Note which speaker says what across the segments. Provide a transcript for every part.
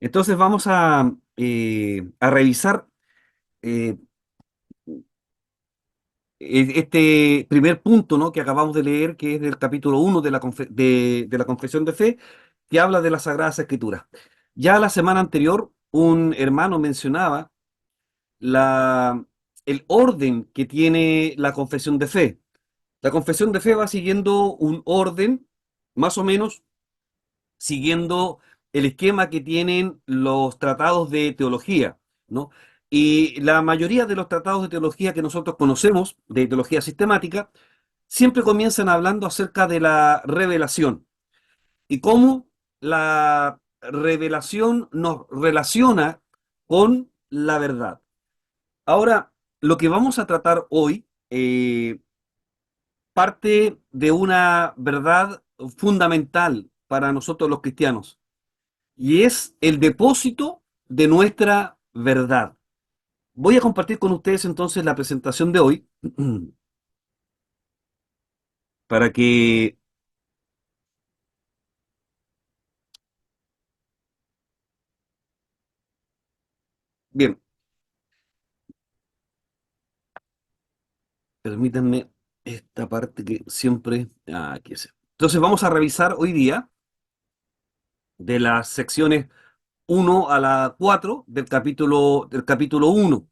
Speaker 1: Entonces vamos a revisar eh, este primer punto, ¿no?, que acabamos de leer, que es del capítulo 1 de la Confesión de Fe, que habla de las Sagradas Escrituras. Ya la semana anterior, un hermano mencionaba la, el orden que tiene la Confesión de Fe. La Confesión de Fe va siguiendo un orden, más o menos siguiendo el esquema que tienen los tratados de teología, ¿no? Y la mayoría de los tratados de teología que nosotros conocemos, de teología sistemática, siempre comienzan hablando acerca de la revelación y cómo la revelación nos relaciona con la verdad. Ahora, lo que vamos a tratar hoy parte de una verdad fundamental para nosotros los cristianos, y es el depósito de nuestra verdad. Voy a compartir con ustedes entonces la presentación de hoy para que, bien, permítanme esta parte que siempre, aquí es. Entonces vamos a revisar hoy día de las secciones 1 a la 4 del capítulo 1.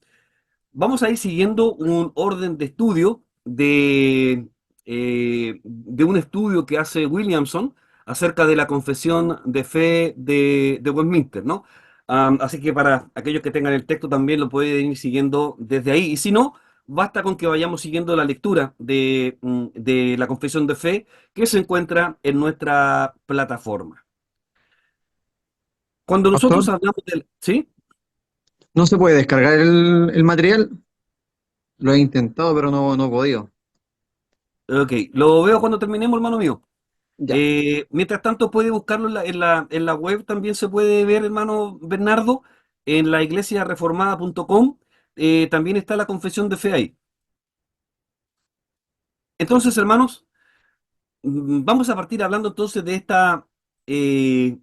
Speaker 1: Vamos a ir siguiendo un orden de estudio de un estudio que hace Williamson acerca de la confesión de fe de Westminster, ¿no? Así que para aquellos que tengan el texto también lo pueden ir siguiendo desde ahí. Y si no, basta con que vayamos siguiendo la lectura de la confesión de fe que se encuentra en nuestra plataforma. Cuando
Speaker 2: Pastor,
Speaker 1: nosotros hablamos del... ¿Sí?
Speaker 2: no se puede descargar el material. Lo he intentado, pero no he podido.
Speaker 1: Ok, lo veo cuando terminemos, hermano mío.
Speaker 2: Ya.
Speaker 1: Mientras tanto, puede buscarlo en la web, también se puede ver, hermano Bernardo, en la iglesiareformada.com. También está la confesión de fe ahí. Entonces, hermanos, vamos a partir hablando entonces eh,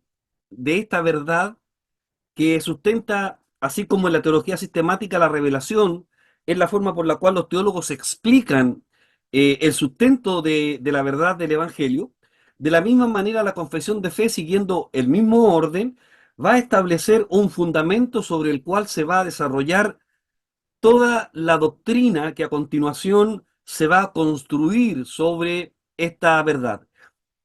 Speaker 1: de esta verdad que sustenta, así como en la teología sistemática, la revelación, es la forma por la cual los teólogos explican el sustento de la verdad del Evangelio. De la misma manera, la confesión de fe, siguiendo el mismo orden, va a establecer un fundamento sobre el cual se va a desarrollar toda la doctrina que a continuación se va a construir sobre esta verdad.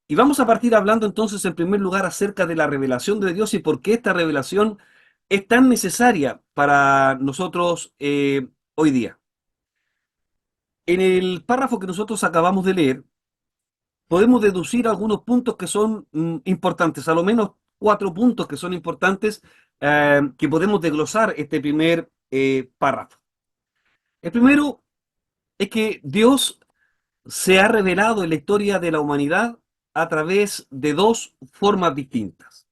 Speaker 1: Y vamos a partir hablando entonces en primer lugar acerca de la revelación de Dios y por qué esta revelación es tan necesaria para nosotros hoy día. En el párrafo que nosotros acabamos de leer, podemos deducir algunos puntos que son importantes, a lo menos 4 puntos que son importantes, que podemos desglosar este primer párrafo. El primero es que Dios se ha revelado en la historia de la humanidad a través de dos formas distintas: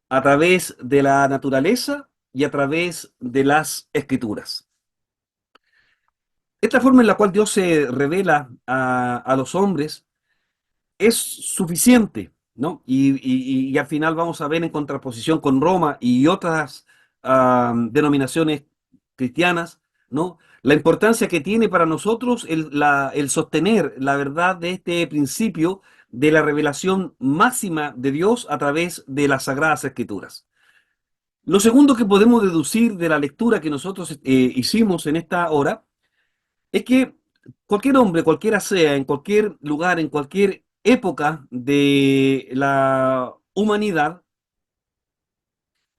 Speaker 1: a través de la naturaleza y a través de las escrituras. Esta forma en la cual Dios se revela a los hombres es suficiente, ¿no? Y al final vamos a ver, en contraposición con Roma y otras denominaciones cristianas, ¿no?, la importancia que tiene para nosotros el sostener la verdad de este principio de la revelación máxima de Dios a través de las Sagradas Escrituras. Lo segundo que podemos deducir de la lectura que nosotros hicimos en esta hora es que cualquier hombre, cualquiera sea, en cualquier lugar, en cualquier época de la humanidad,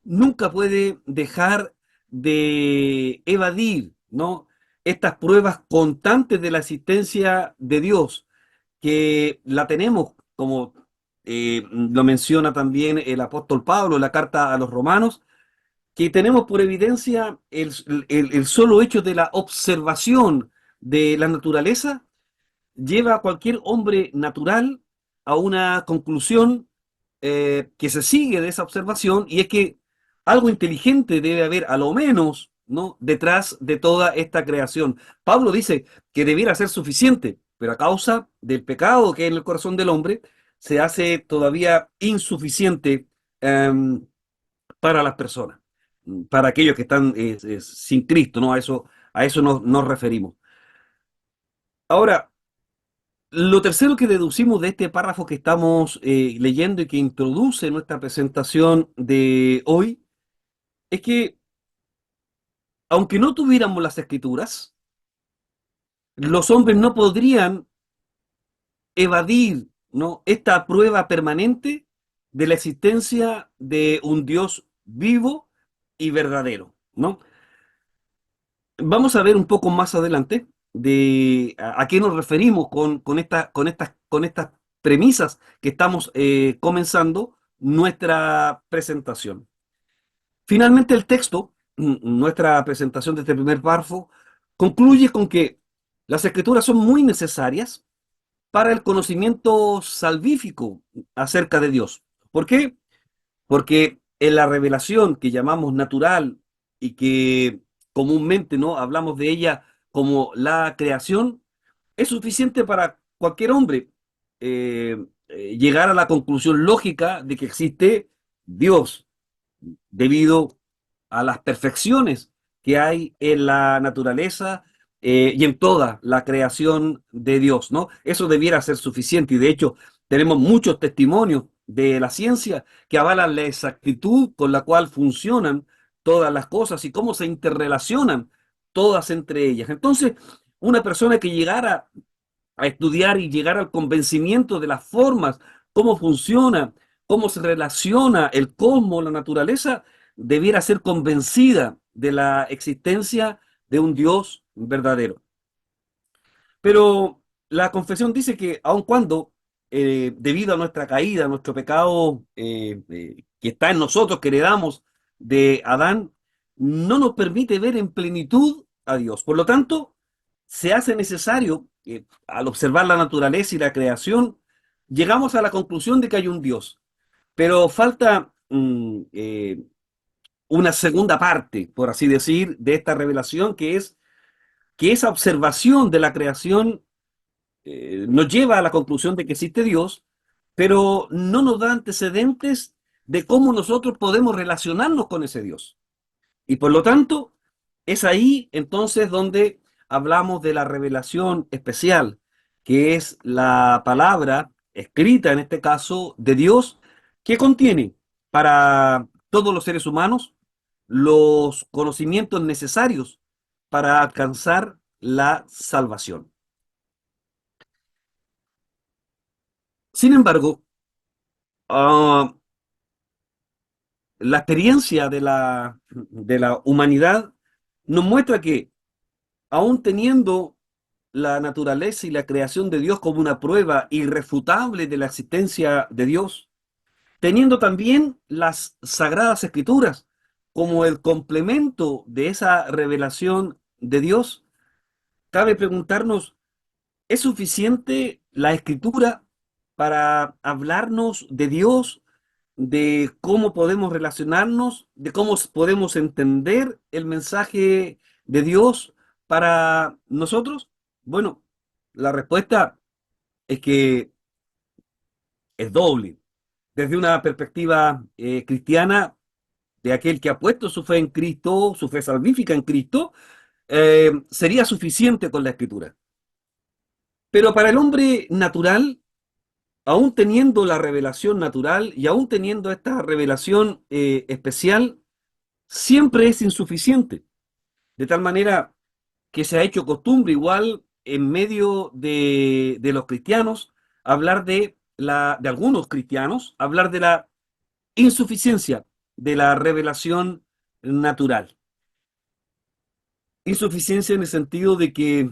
Speaker 1: nunca puede dejar de evadir, ¿no?, estas pruebas constantes de la existencia de Dios, que la tenemos, como lo menciona también el apóstol Pablo en la carta a los romanos, que tenemos por evidencia el solo hecho de la observación de la naturaleza lleva a cualquier hombre natural a una conclusión que se sigue de esa observación, y es que algo inteligente debe haber, a lo menos, ¿no?, detrás de toda esta creación. Pablo dice que debiera ser suficiente, pero a causa del pecado que hay en el corazón del hombre, se hace todavía insuficiente. para las personas, para aquellos que están sin Cristo, ¿no? A eso nos referimos. Ahora, lo tercero que deducimos de este párrafo que estamos leyendo y que introduce nuestra presentación de hoy es que, aunque no tuviéramos las escrituras, los hombres no podrían evadir, ¿no?, esta prueba permanente de la existencia de un Dios vivo y verdadero, ¿no? Vamos a ver un poco más adelante de a qué nos referimos con estas premisas que estamos comenzando nuestra presentación. Finalmente, el texto, nuestra presentación de este primer párrafo, concluye con que las escrituras son muy necesarias para el conocimiento salvífico acerca de Dios. ¿Por qué? Porque en la revelación que llamamos natural y que comúnmente no hablamos de ella como la creación, es suficiente para cualquier hombre llegar a la conclusión lógica de que existe Dios, debido a las perfecciones que hay en la naturaleza y en toda la creación de Dios, ¿no? Eso debiera ser suficiente y de hecho tenemos muchos testimonios de la ciencia que avalan la exactitud con la cual funcionan todas las cosas y cómo se interrelacionan todas entre ellas. Entonces, una persona que llegara a estudiar y llegar al convencimiento de las formas, cómo funciona, cómo se relaciona el cosmos, la naturaleza, debiera ser convencida de la existencia de un Dios verdadero. Pero la confesión dice que aun cuando, debido a nuestra caída, a nuestro pecado que está en nosotros, que heredamos de Adán, no nos permite ver en plenitud a Dios. Por lo tanto, se hace necesario, al observar la naturaleza y la creación, llegamos a la conclusión de que hay un Dios. Pero falta una segunda parte, por así decir, de esta revelación, que es que esa observación de la creación nos lleva a la conclusión de que existe Dios, pero no nos da antecedentes de cómo nosotros podemos relacionarnos con ese Dios. Y por lo tanto, es ahí entonces donde hablamos de la revelación especial, que es la palabra escrita, en este caso, de Dios, que contiene para todos los seres humanos los conocimientos necesarios para alcanzar la salvación. Sin embargo, uh, la experiencia de la humanidad nos muestra que, aún teniendo la naturaleza y la creación de Dios como una prueba irrefutable de la existencia de Dios, teniendo también las sagradas escrituras como el complemento de esa revelación de Dios, cabe preguntarnos, ¿es suficiente la escritura para hablarnos de Dios, de cómo podemos relacionarnos, de cómo podemos entender el mensaje de Dios para nosotros? Bueno, la respuesta es que es doble. Desde una perspectiva cristiana, de aquel que ha puesto su fe en Cristo, su fe salvífica en Cristo, sería suficiente con la escritura. Pero para el hombre natural, aún teniendo la revelación natural y aún teniendo esta revelación especial, siempre es insuficiente. De tal manera que se ha hecho costumbre, igual en medio de los cristianos, hablar de algunos cristianos, hablar de la insuficiencia de la revelación natural. Insuficiencia en el sentido de que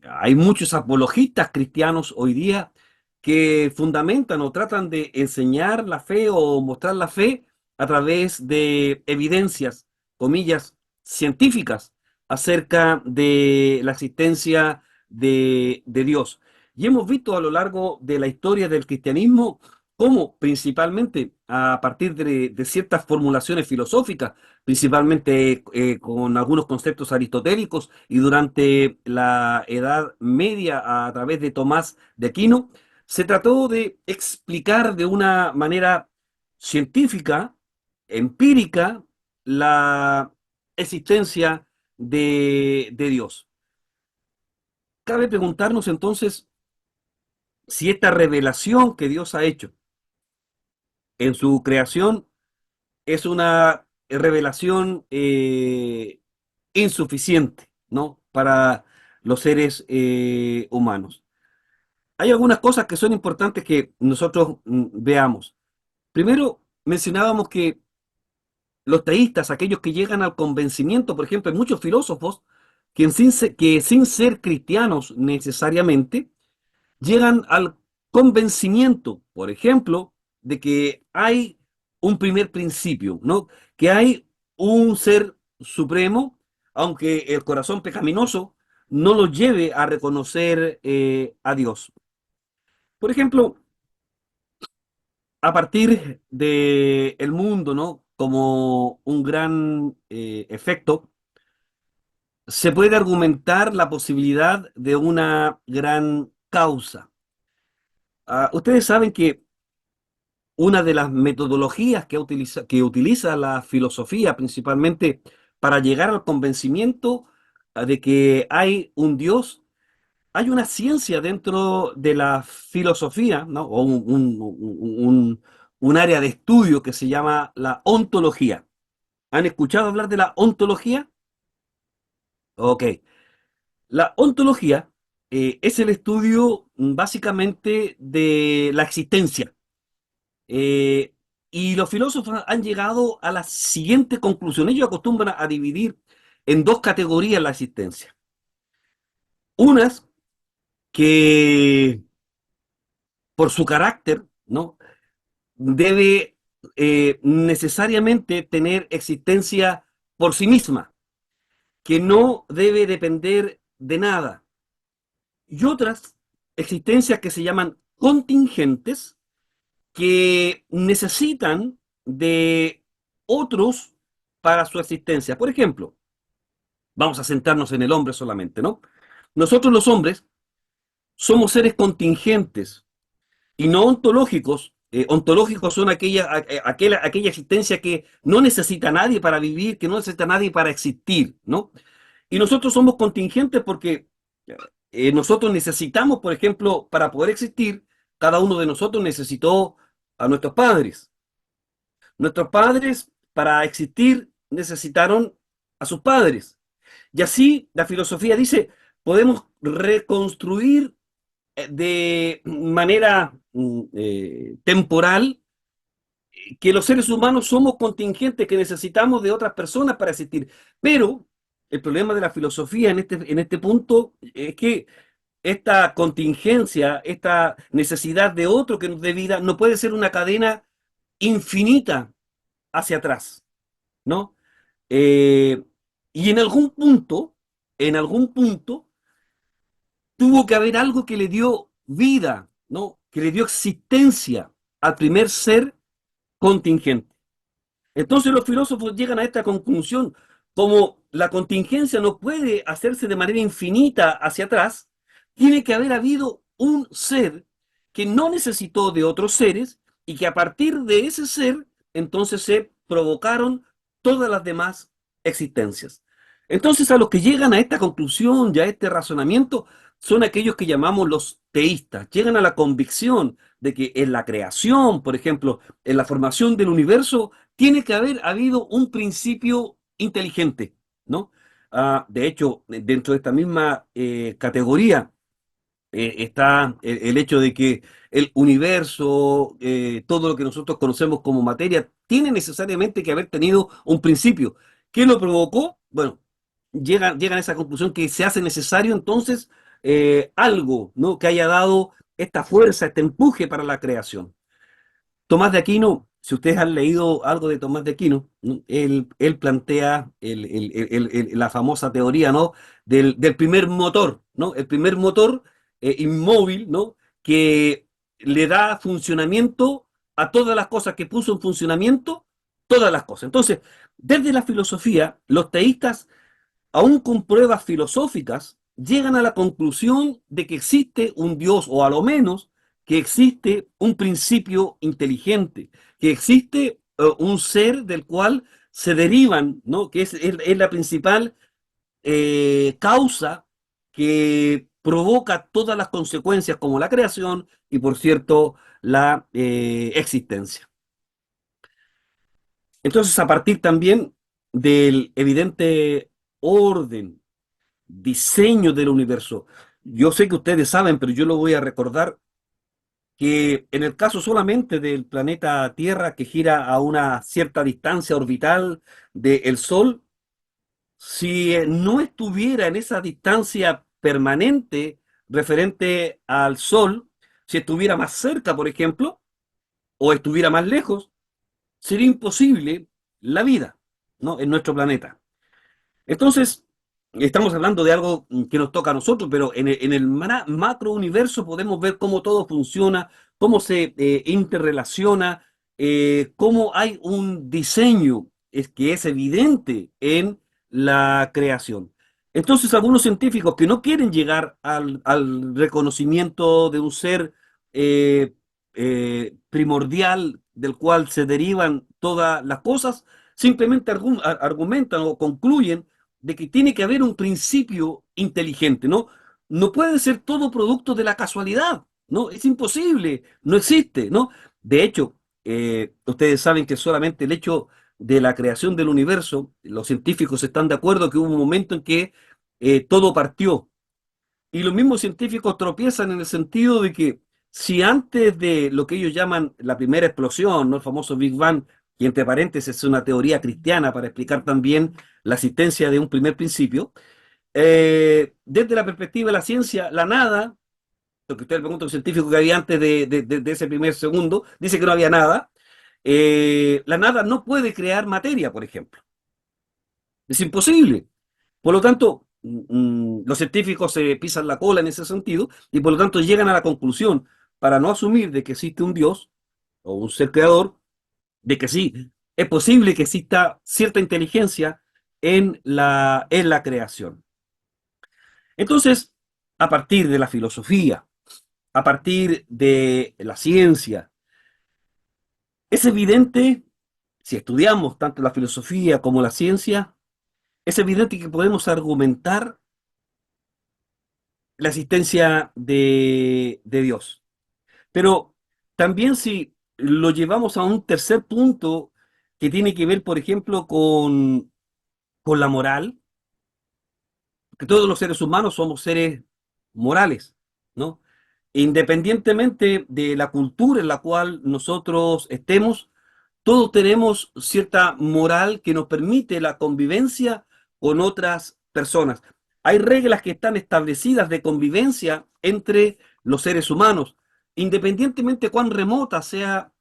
Speaker 1: hay muchos apologistas cristianos hoy día que fundamentan o tratan de enseñar la fe o mostrar la fe a través de evidencias, comillas, científicas acerca de la existencia de Dios. Y hemos visto a lo largo de la historia del cristianismo cómo, principalmente a partir de ciertas formulaciones filosóficas, principalmente con algunos conceptos aristotélicos y durante la Edad Media a través de Tomás de Aquino, se trató de explicar de una manera científica empírica la existencia de Dios. Cabe preguntarnos entonces si esta revelación que Dios ha hecho en su creación es una revelación insuficiente, ¿no? Para los seres humanos. Hay algunas cosas que son importantes que nosotros veamos. Primero, mencionábamos que los teístas, aquellos que llegan al convencimiento, por ejemplo, hay muchos filósofos que sin ser cristianos necesariamente, llegan al convencimiento, por ejemplo, de que hay un primer principio, ¿no? Que hay un ser supremo, aunque el corazón pecaminoso no lo lleve a reconocer a Dios. Por ejemplo, a partir del el mundo, ¿no? Como un gran efecto, se puede argumentar la posibilidad de una gran causa. Ustedes saben que una de las metodologías que utiliza la filosofía principalmente para llegar al convencimiento de que hay un Dios, hay una ciencia dentro de la filosofía, ¿no? O un área de estudio que se llama la ontología. ¿Han escuchado hablar de la ontología? Ok. La ontología es el estudio básicamente de la existencia. Eh, y los filósofos han llegado a la siguiente conclusión. Ellos acostumbran a dividir en dos categorías la existencia. Unas que por su carácter, ¿no? Debe necesariamente tener existencia por sí misma, que no debe depender de nada. Y otras existencias que se llaman contingentes, que necesitan de otros para su existencia. Por ejemplo, vamos a centrarnos en el hombre solamente, ¿no? Nosotros los hombres somos seres contingentes y no ontológicos. Ontológicos son aquella existencia que no necesita a nadie para vivir, que no necesita a nadie para existir, ¿no? Y nosotros somos contingentes porque nosotros necesitamos, por ejemplo, para poder existir, cada uno de nosotros necesitó a nuestros padres. Nuestros padres, para existir, necesitaron a sus padres. Y así la filosofía dice, podemos reconstruir de manera temporal que los seres humanos somos contingentes, que necesitamos de otras personas para existir. Pero el problema de la filosofía en este punto es que esta contingencia, esta necesidad de otro que nos dé vida, no puede ser una cadena infinita hacia atrás, ¿no? Eh, y en algún punto, tuvo que haber algo que le dio vida, ¿no? Que le dio existencia al primer ser contingente. Entonces los filósofos llegan a esta conclusión, como la contingencia no puede hacerse de manera infinita hacia atrás, tiene que haber habido un ser que no necesitó de otros seres y que a partir de ese ser entonces se provocaron todas las demás existencias. Entonces a los que llegan a esta conclusión y a este razonamiento son aquellos que llamamos los teístas, llegan a la convicción de que en la creación, por ejemplo, en la formación del universo, tiene que haber habido un principio inteligente, ¿no? De hecho, dentro de esta misma categoría está el hecho de que el universo, todo lo que nosotros conocemos como materia, tiene necesariamente que haber tenido un principio. ¿Qué lo provocó? Bueno, llegan a esa conclusión que se hace necesario entonces algo, ¿no? Que haya dado esta fuerza, este empuje para la creación. Tomás de Aquino, si ustedes han leído algo de Tomás de Aquino, ¿no? Él plantea la famosa teoría, ¿no? Del primer motor, ¿no? El primer motor inmóvil, ¿no? Que le da funcionamiento a todas las cosas, que puso en funcionamiento todas las cosas. Entonces, desde la filosofía, los teístas aún con pruebas filosóficas, llegan a la conclusión de que existe un Dios, o a lo menos que existe un principio inteligente, que existe un ser del cual se derivan, ¿no? Que es la principal causa que provoca todas las consecuencias como la creación y, por cierto, la existencia. Entonces, a partir también del evidente orden, diseño del universo, yo sé que ustedes saben, pero yo lo voy a recordar, que en el caso solamente del planeta Tierra, que gira a una cierta distancia orbital del Sol, si no estuviera en esa distancia permanente referente al Sol, si estuviera más cerca, por ejemplo, o estuviera más lejos, sería imposible la vida, ¿no? En nuestro planeta. Entonces, estamos hablando de algo que nos toca a nosotros, pero en el macro universo podemos ver cómo todo funciona, cómo se interrelaciona, cómo hay un diseño que es evidente en la creación. Entonces, algunos científicos que no quieren llegar al reconocimiento de un ser eh, primordial del cual se derivan todas las cosas, simplemente argumentan o concluyen de que tiene que haber un principio inteligente, ¿no? No puede ser todo producto de la casualidad, ¿no? Es imposible, no existe, ¿no? De hecho, ustedes saben que solamente el hecho de la creación del universo, los científicos están de acuerdo que hubo un momento en que todo partió. Y los mismos científicos tropiezan en el sentido de que si antes de lo que ellos llaman la primera explosión, ¿no? El famoso Big Bang, y entre paréntesis es una teoría cristiana para explicar también la existencia de un primer principio, desde la perspectiva de la ciencia, la nada, lo que usted le pregunta a un científico que había antes de ese primer segundo, dice que no había nada, la nada no puede crear materia, por ejemplo. Es imposible. Por lo tanto, los científicos se pisan la cola en ese sentido y por lo tanto llegan a la conclusión, para no asumir de que existe un Dios o un ser creador, de que sí, es posible que exista cierta inteligencia en la creación. Entonces, a partir de la filosofía, a partir de la ciencia, es evidente, si estudiamos tanto la filosofía como la ciencia, es evidente que podemos argumentar la existencia de Dios. Pero también si lo llevamos a un tercer punto que tiene que ver, por ejemplo, con la moral, que todos los seres humanos somos seres morales, ¿no? Independientemente de la cultura en la cual nosotros estemos, todos tenemos cierta moral que nos permite la convivencia con otras personas. Hay reglas que están establecidas de convivencia entre los seres humanos, independientemente cuán remota sea,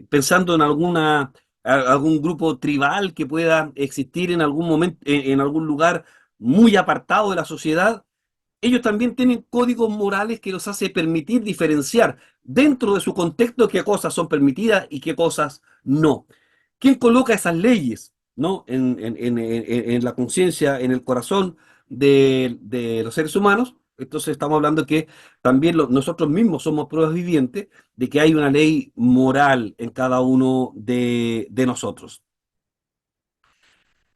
Speaker 1: pensando en algún grupo tribal que pueda existir en algún momento, en algún lugar muy apartado de la sociedad. Ellos también tienen códigos morales que los hace permitir diferenciar dentro de su contexto qué cosas son permitidas y qué cosas no. ¿Quién coloca esas leyes, ¿no? en la conciencia, en el corazón de los seres humanos? Entonces estamos hablando que también nosotros mismos somos pruebas vivientes de que hay una ley moral en cada uno de nosotros.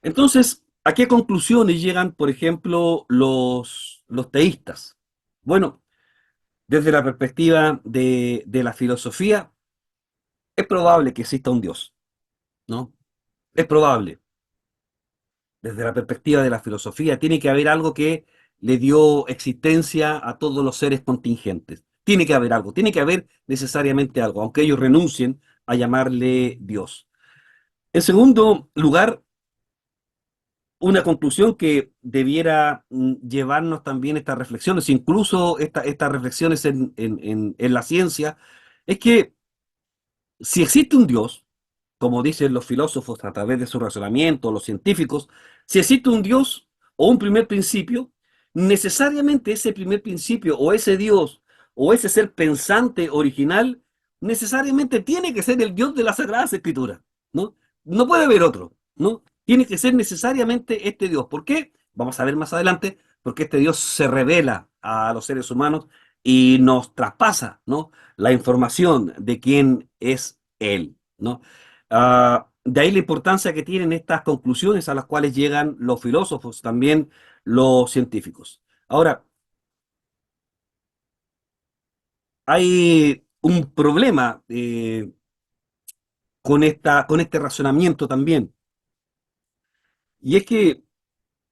Speaker 1: Entonces, ¿a qué conclusiones llegan, por ejemplo, los teístas? Bueno, desde la perspectiva de la filosofía, es probable que exista un Dios, ¿no? Es probable. Desde la perspectiva de la filosofía, tiene que haber algo que le dio existencia a todos los seres contingentes. Tiene que haber algo, tiene que haber necesariamente algo, aunque ellos renuncien a llamarle Dios. En segundo lugar, una conclusión que debiera llevarnos también estas reflexiones, incluso estas reflexiones en la ciencia, es que si existe un Dios, como dicen los filósofos a través de su razonamiento, los científicos, si existe un Dios o un primer principio, necesariamente ese primer principio o ese Dios o ese ser pensante original, necesariamente tiene que ser el Dios de las Sagradas Escrituras, ¿no? No puede haber otro, ¿no? Tiene que ser necesariamente este Dios. ¿Por qué? Vamos a ver más adelante, porque este Dios se revela a los seres humanos y nos traspasa, ¿no? La información de quién es Él, ¿no? De ahí la importancia que tienen estas conclusiones a las cuales llegan los filósofos, también los científicos. Ahora, hay un problema con este razonamiento también, y es que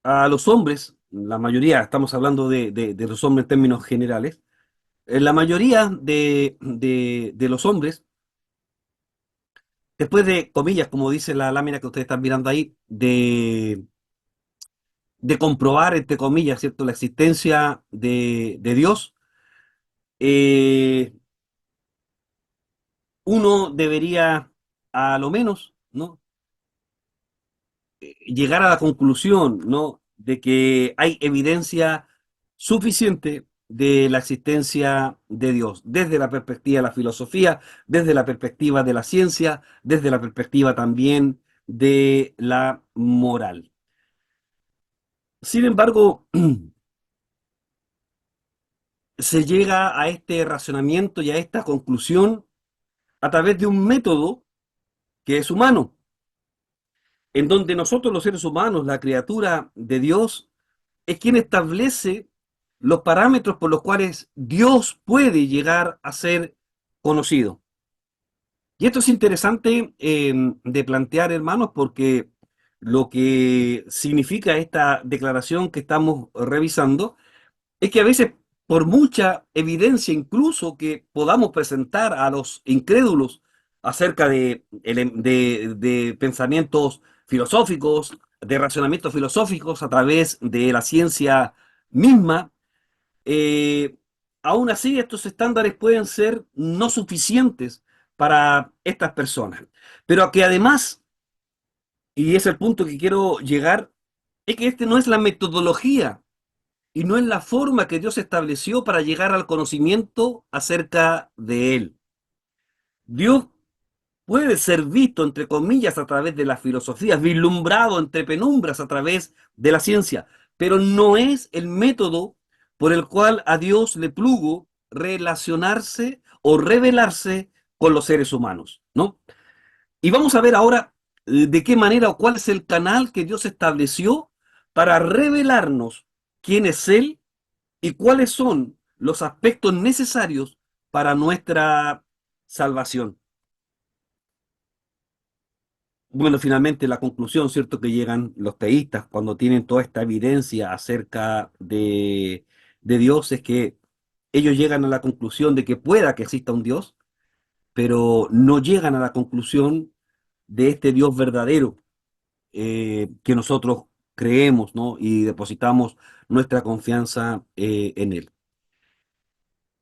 Speaker 1: a los hombres, la mayoría, estamos hablando de los hombres en términos generales, la mayoría de los hombres, después de, comillas, como dice la lámina que ustedes están mirando ahí, de comprobar, entre comillas, ¿cierto?, la existencia de Dios, eh, uno debería, a lo menos, ¿no?, llegar a la conclusión, ¿no?, de que hay evidencia suficiente de la existencia de Dios, desde la perspectiva de la filosofía, desde la perspectiva de la ciencia, desde la perspectiva también de la moral. Sin embargo, se llega a este razonamiento y a esta conclusión a través de un método que es humano, en donde nosotros los seres humanos, la criatura de Dios, es quien establece los parámetros por los cuales Dios puede llegar a ser conocido. Y esto es interesante de plantear, hermanos, porque lo que significa esta declaración que estamos revisando es que a veces, por mucha evidencia incluso que podamos presentar a los incrédulos acerca de pensamientos filosóficos, de razonamientos filosóficos a través de la ciencia misma, eh, aún así estos estándares pueden ser no suficientes para estas personas. Pero que además, y es el punto que quiero llegar, es que este no es la metodología y no es la forma que Dios estableció para llegar al conocimiento acerca de Él. Dios puede ser visto, entre comillas, a través de las filosofías, vislumbrado entre penumbras a través de la ciencia, pero no es el método por el cual a Dios le plugo relacionarse o revelarse con los seres humanos, ¿no? Y vamos a ver ahora de qué manera o cuál es el canal que Dios estableció para revelarnos quién es Él y cuáles son los aspectos necesarios para nuestra salvación. Bueno, finalmente la conclusión, ¿cierto?, que llegan los teístas cuando tienen toda esta evidencia acerca de Dios es que ellos llegan a la conclusión de que pueda que exista un Dios, pero no llegan a la conclusión de este Dios verdadero que nosotros creemos, ¿no?, y depositamos nuestra confianza en Él.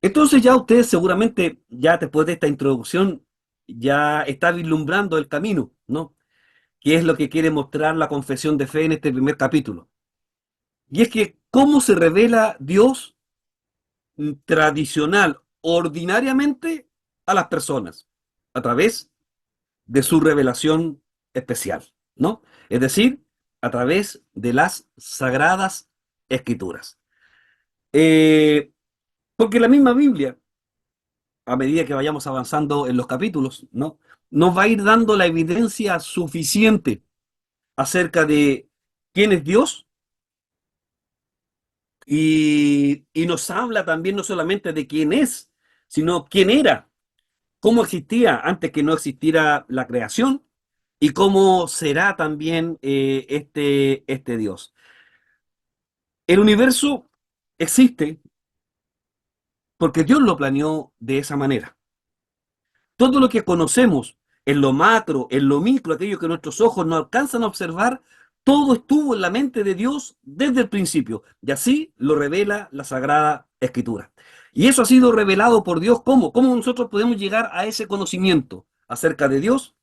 Speaker 1: Entonces ya usted seguramente, ya después de esta introducción, ya está vislumbrando el camino, ¿no?, que es lo que quiere mostrar la confesión de fe en este primer capítulo. Y es que cómo se revela Dios tradicional, ordinariamente, a las personas, a través de su revelación especial, ¿no? Es decir, a través de las sagradas escrituras. Eh, Porque la misma Biblia, a medida que vayamos avanzando en los capítulos, ¿no?, nos va a ir dando la evidencia suficiente acerca de quién es Dios y nos habla también no solamente de quién es, sino quién era, cómo existía antes que no existiera la creación y cómo será también este Dios. El universo existe porque Dios lo planeó de esa manera. Todo lo que conocemos en lo macro, en lo micro, aquello que nuestros ojos no alcanzan a observar, todo estuvo en la mente de Dios desde el principio. Y así lo revela la Sagrada Escritura. Y eso ha sido revelado por Dios. ¿Cómo? ¿Cómo nosotros podemos llegar a ese conocimiento acerca de Dios?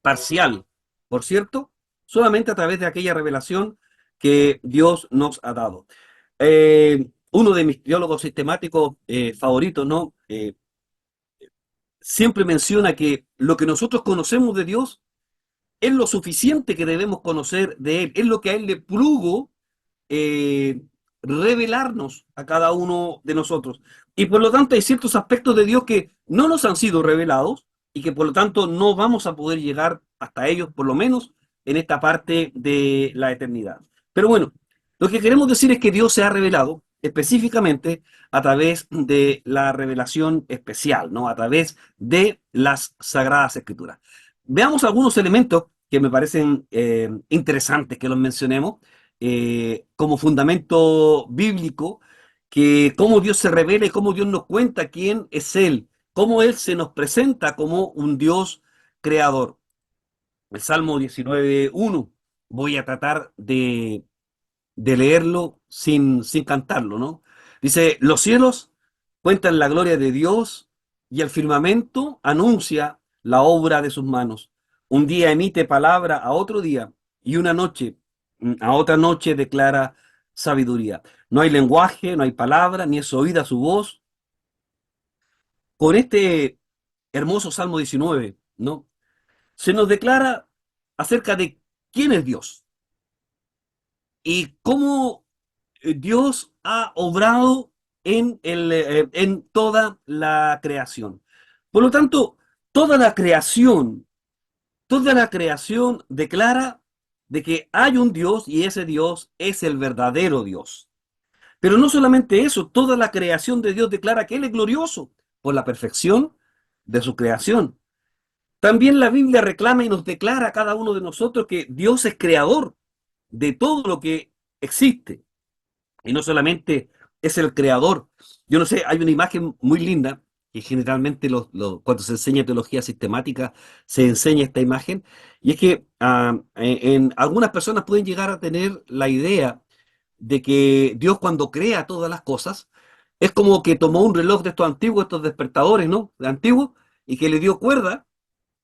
Speaker 1: Parcial, por cierto, solamente a través de aquella revelación que Dios nos ha dado. Uno de mis teólogos sistemáticos favoritos, ¿no? Siempre menciona que lo que nosotros conocemos de Dios es lo suficiente que debemos conocer de Él, es lo que a Él le plugo eh, revelarnos a cada uno de nosotros. Y por lo tanto hay ciertos aspectos de Dios que no nos han sido revelados y que por lo tanto no vamos a poder llegar hasta ellos, por lo menos en esta parte de la eternidad. Pero bueno, lo que queremos decir es que Dios se ha revelado específicamente a través de la revelación especial, ¿no? A través de las Sagradas Escrituras. Veamos algunos elementos que me parecen interesantes que los mencionemos como fundamento bíblico, que cómo Dios se revela y cómo Dios nos cuenta quién es Él, cómo Él se nos presenta como un Dios creador. El Salmo 19:1, voy a tratar de leerlo sin cantarlo, ¿no? Dice, los cielos cuentan la gloria de Dios y el firmamento anuncia la obra de sus manos. Un día emite palabra a otro día y una noche a otra noche declara sabiduría. No hay lenguaje, no hay palabra, ni es oída su voz. Con este hermoso Salmo 19, ¿no? Se nos declara acerca de quién es Dios y cómo Dios ha obrado en toda la creación. Por lo tanto, toda la creación, toda la creación declara de que hay un Dios y ese Dios es el verdadero Dios. Pero no solamente eso, toda la creación de Dios declara que Él es glorioso por la perfección de su creación. También la Biblia reclama y nos declara a cada uno de nosotros que Dios es creador de todo lo que existe. Y no solamente es el creador. Yo no sé, hay una imagen muy linda que generalmente cuando se enseña teología sistemática se enseña esta imagen, y es que algunas personas pueden llegar a tener la idea de que Dios cuando crea todas las cosas es como que tomó un reloj de estos antiguos, estos despertadores, ¿no? De antiguos, y que le dio cuerda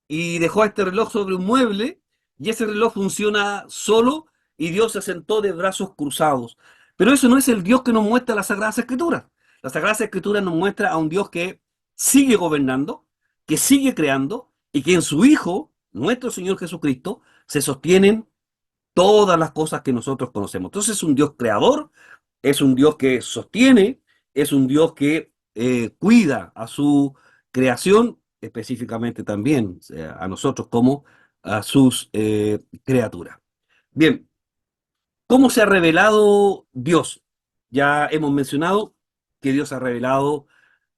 Speaker 1: y dejó a este reloj sobre un mueble y ese reloj funciona solo y Dios se sentó de brazos cruzados. Pero eso no es el Dios que nos muestra las Sagradas Escrituras. Las Sagradas Escrituras nos muestra a un Dios que sigue gobernando, que sigue creando y que en su Hijo, nuestro Señor Jesucristo, se sostienen todas las cosas que nosotros conocemos. Entonces es un Dios creador, es un Dios que sostiene, es un Dios que cuida a su creación, específicamente también a nosotros como a sus criaturas. Bien, ¿cómo se ha revelado Dios? Ya hemos mencionado que Dios se ha revelado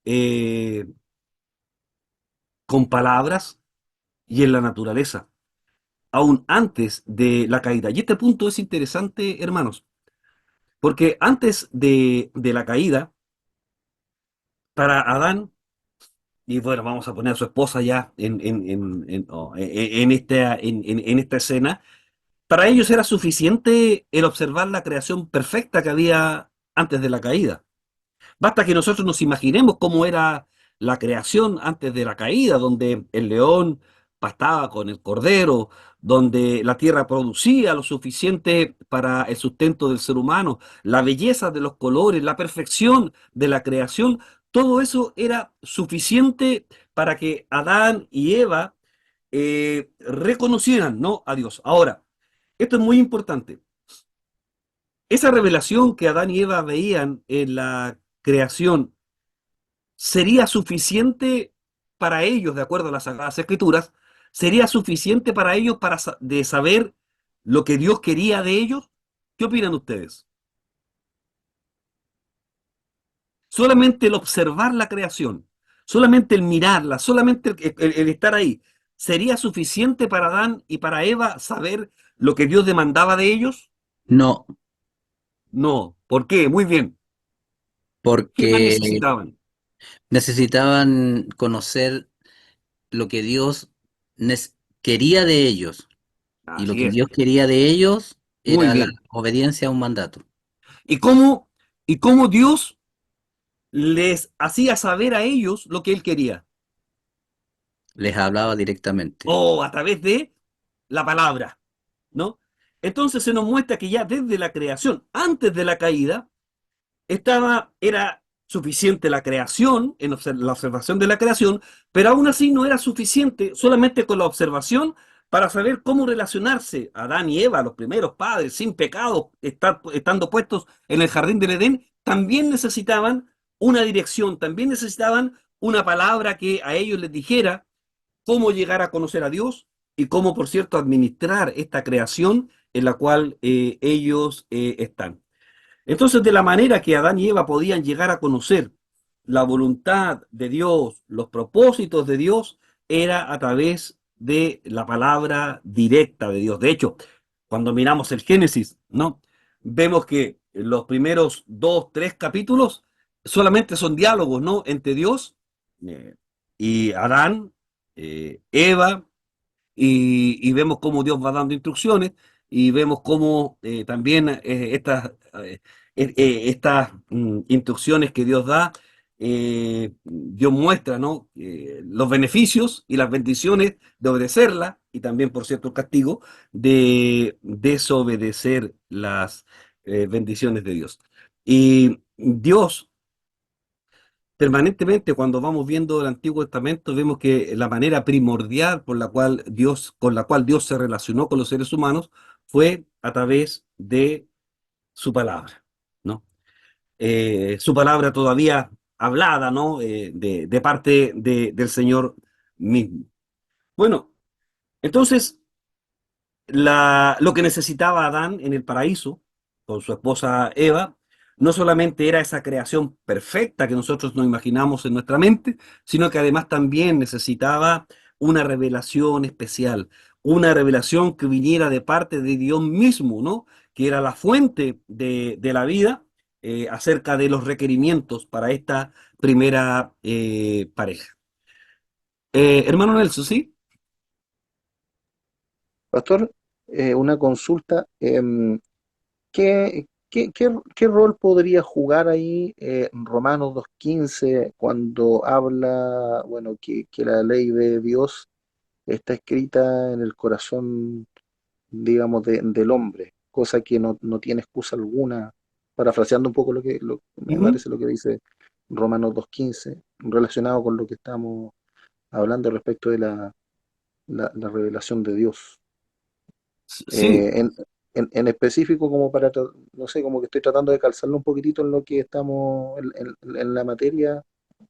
Speaker 1: eh, con palabras y en la naturaleza, aún antes de la caída. Y este punto es interesante, hermanos, porque antes de la caída, para Adán, y bueno, vamos a poner a su esposa ya en esta escena, para ellos era suficiente el observar la creación perfecta que había antes de la caída. Basta que nosotros nos imaginemos cómo era la creación antes de la caída, donde el león pastaba con el cordero, donde la tierra producía lo suficiente para el sustento del ser humano, la belleza de los colores, la perfección de la creación, todo eso era suficiente para que Adán y Eva reconocieran, ¿no?, a Dios. Ahora, esto es muy importante. Esa revelación que Adán y Eva veían en la creación sería suficiente para ellos, de acuerdo a las Sagradas Escrituras, sería suficiente para ellos de saber lo que Dios quería de ellos. ¿Qué opinan ustedes? Solamente el observar la creación, solamente el mirarla, solamente el estar ahí, ¿sería suficiente para Adán y para Eva saber lo que Dios demandaba de ellos?
Speaker 3: No,
Speaker 1: No. ¿Por qué? Muy bien. ¿Qué más
Speaker 3: porque
Speaker 1: necesitaban?
Speaker 3: necesitaban conocer lo que Dios quería de ellos. Y lo
Speaker 1: Así
Speaker 3: que
Speaker 1: es.
Speaker 3: Dios quería de ellos
Speaker 1: Muy
Speaker 3: era la
Speaker 1: bien.
Speaker 3: obediencia a un mandato.
Speaker 1: ¿Y cómo Dios les hacía saber a ellos lo que él quería?
Speaker 3: Les hablaba directamente.
Speaker 1: O a través de la palabra, ¿no? Entonces se nos muestra que ya desde la creación, antes de la caída, era suficiente la creación, la observación de la creación, pero aún así no era suficiente solamente con la observación para saber cómo relacionarse Adán y Eva, los primeros padres, sin pecado, estando puestos en el jardín del Edén, también necesitaban una dirección, también necesitaban una palabra que a ellos les dijera cómo llegar a conocer a Dios y cómo, por cierto, administrar esta creación en la cual ellos están. Entonces, de la manera que Adán y Eva podían llegar a conocer la voluntad de Dios, los propósitos de Dios, era a través de la palabra directa de Dios. De hecho, cuando miramos el Génesis, ¿no? Vemos que los primeros dos, tres capítulos solamente son diálogos, ¿no? Entre Dios eh, y Adán, Eva, y vemos cómo Dios va dando instrucciones y vemos cómo también estas instrucciones que Dios da, Dios muestra, ¿no? Los beneficios y las bendiciones de obedecerla y también, por cierto, el castigo de desobedecer las bendiciones de Dios. Y Dios permanentemente cuando vamos viendo el Antiguo Testamento vemos que la manera primordial con la cual Dios se relacionó con los seres humanos fue a través de su palabra, ¿no? Su palabra todavía hablada, ¿no? De parte del Señor mismo. Bueno, entonces lo que necesitaba Adán en el paraíso, con su esposa Eva, no solamente era esa creación perfecta que nosotros nos imaginamos en nuestra mente, sino que además también necesitaba una revelación especial, una revelación que viniera de parte de Dios mismo, ¿no? Que era la fuente de la vida, acerca de los requerimientos para esta primera pareja. Hermano Nelson, ¿sí?
Speaker 4: Pastor, una consulta. ¿Qué rol podría jugar ahí Romanos 2:15 cuando habla, bueno, que la ley de Dios está escrita en el corazón, digamos, del hombre, cosa que no tiene excusa alguna, parafraseando un poco me
Speaker 1: Ujú.
Speaker 4: parece lo que dice Romanos 2:15, relacionado con lo que estamos hablando respecto de la revelación de Dios?
Speaker 1: Sí,
Speaker 4: En, en específico, como no sé, como que estoy tratando de calzarlo un poquitito en lo que estamos, en la materia,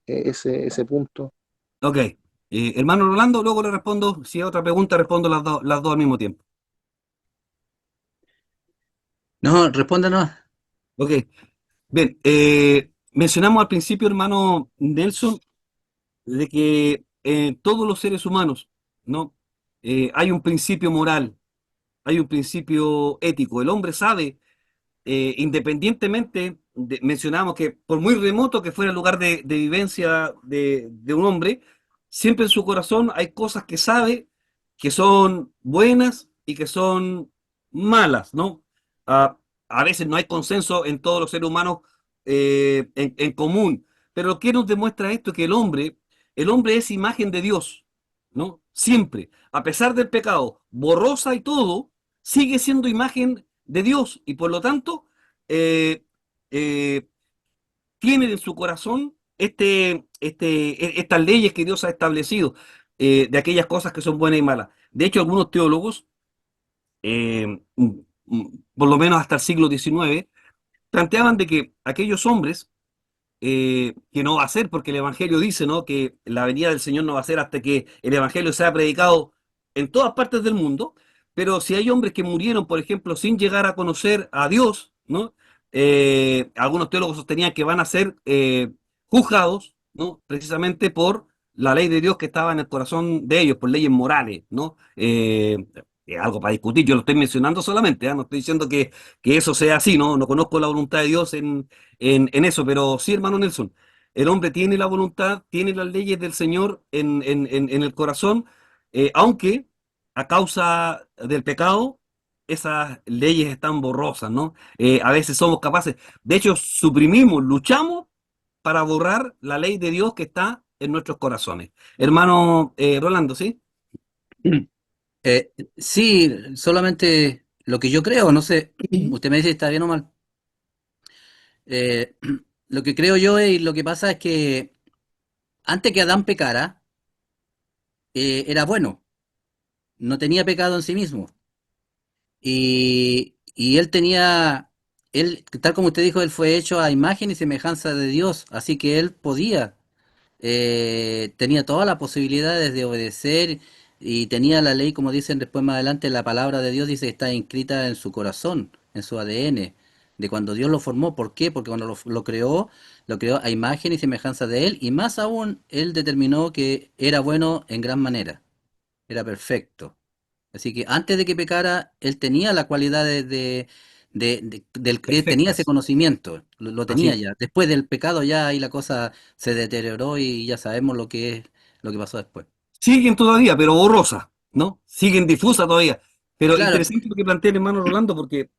Speaker 4: ese punto.
Speaker 1: ok. Hermano Rolando, luego le respondo, si hay otra pregunta, respondo las dos al mismo tiempo.
Speaker 3: No, respóndanos.
Speaker 1: Ok, bien, mencionamos al principio, hermano Nelson, de que todos los seres humanos, ¿no? Hay un principio moral, hay un principio ético. El hombre sabe independientemente, mencionamos que por muy remoto que fuera el lugar de vivencia de un hombre, siempre en su corazón hay cosas que sabe que son buenas y que son malas, ¿no? Ah, a veces no hay consenso en todos los seres humanos en común, pero ¿qué nos demuestra esto? Que el hombre es imagen de Dios, ¿no? Siempre, a pesar del pecado, borrosa y todo, sigue siendo imagen de Dios y por lo tanto eh, eh, tiene en su corazón estas leyes que Dios ha establecido, de aquellas cosas que son buenas y malas. De hecho, algunos teólogos, eh, por lo menos hasta el siglo XIX, planteaban de que aquellos hombres que no va a ser, porque el Evangelio dice, ¿no? Que la venida del Señor no va a ser hasta que el Evangelio sea predicado en todas partes del mundo, pero si hay hombres que murieron, por ejemplo, sin llegar a conocer a Dios, ¿no? Algunos teólogos sostenían que van a ser juzgados, ¿no? Precisamente por la ley de Dios que estaba en el corazón de ellos, por leyes morales, ¿no? Es algo para discutir, yo lo estoy mencionando solamente, ¿eh? No estoy diciendo que eso sea así, ¿no? No conozco la voluntad de Dios en eso, pero sí, hermano Nelson, el hombre tiene la voluntad, tiene las leyes del Señor en el corazón, aunque a causa del pecado, esas leyes están borrosas, ¿no? A veces somos capaces, de hecho, suprimimos, luchamos para borrar la ley de Dios que está en nuestros corazones. Hermano Rolando, ¿sí?
Speaker 3: Sí, solamente lo que yo creo, no sé, usted me dice si está bien o mal. Eh, lo que creo yo y lo que pasa es que antes que Adán pecara, era bueno, no tenía pecado en sí mismo. Y él, tal como usted dijo, él fue hecho a imagen y semejanza de Dios, así que él podía. tenía todas las posibilidades de obedecer y tenía la ley, como dicen después más adelante, la palabra de Dios dice que está inscrita en su corazón, en su ADN, de cuando Dios lo formó. ¿Por qué? Porque cuando lo creó a imagen y semejanza de Él, y más aún, Él determinó que era bueno en gran manera, era perfecto. Así que antes de que pecara, él tenía la cualidad del que tenía ese
Speaker 1: Perfectas.
Speaker 3: conocimiento, lo
Speaker 1: Así
Speaker 3: tenía
Speaker 1: es.
Speaker 3: ya. Después del pecado ya ahí la cosa se deterioró y ya sabemos lo que es, lo que pasó después.
Speaker 1: Siguen todavía, pero borrosa, ¿no? Siguen difusa todavía. Pero
Speaker 3: Claro,
Speaker 1: interesante lo que plantea el hermano Rolando, porque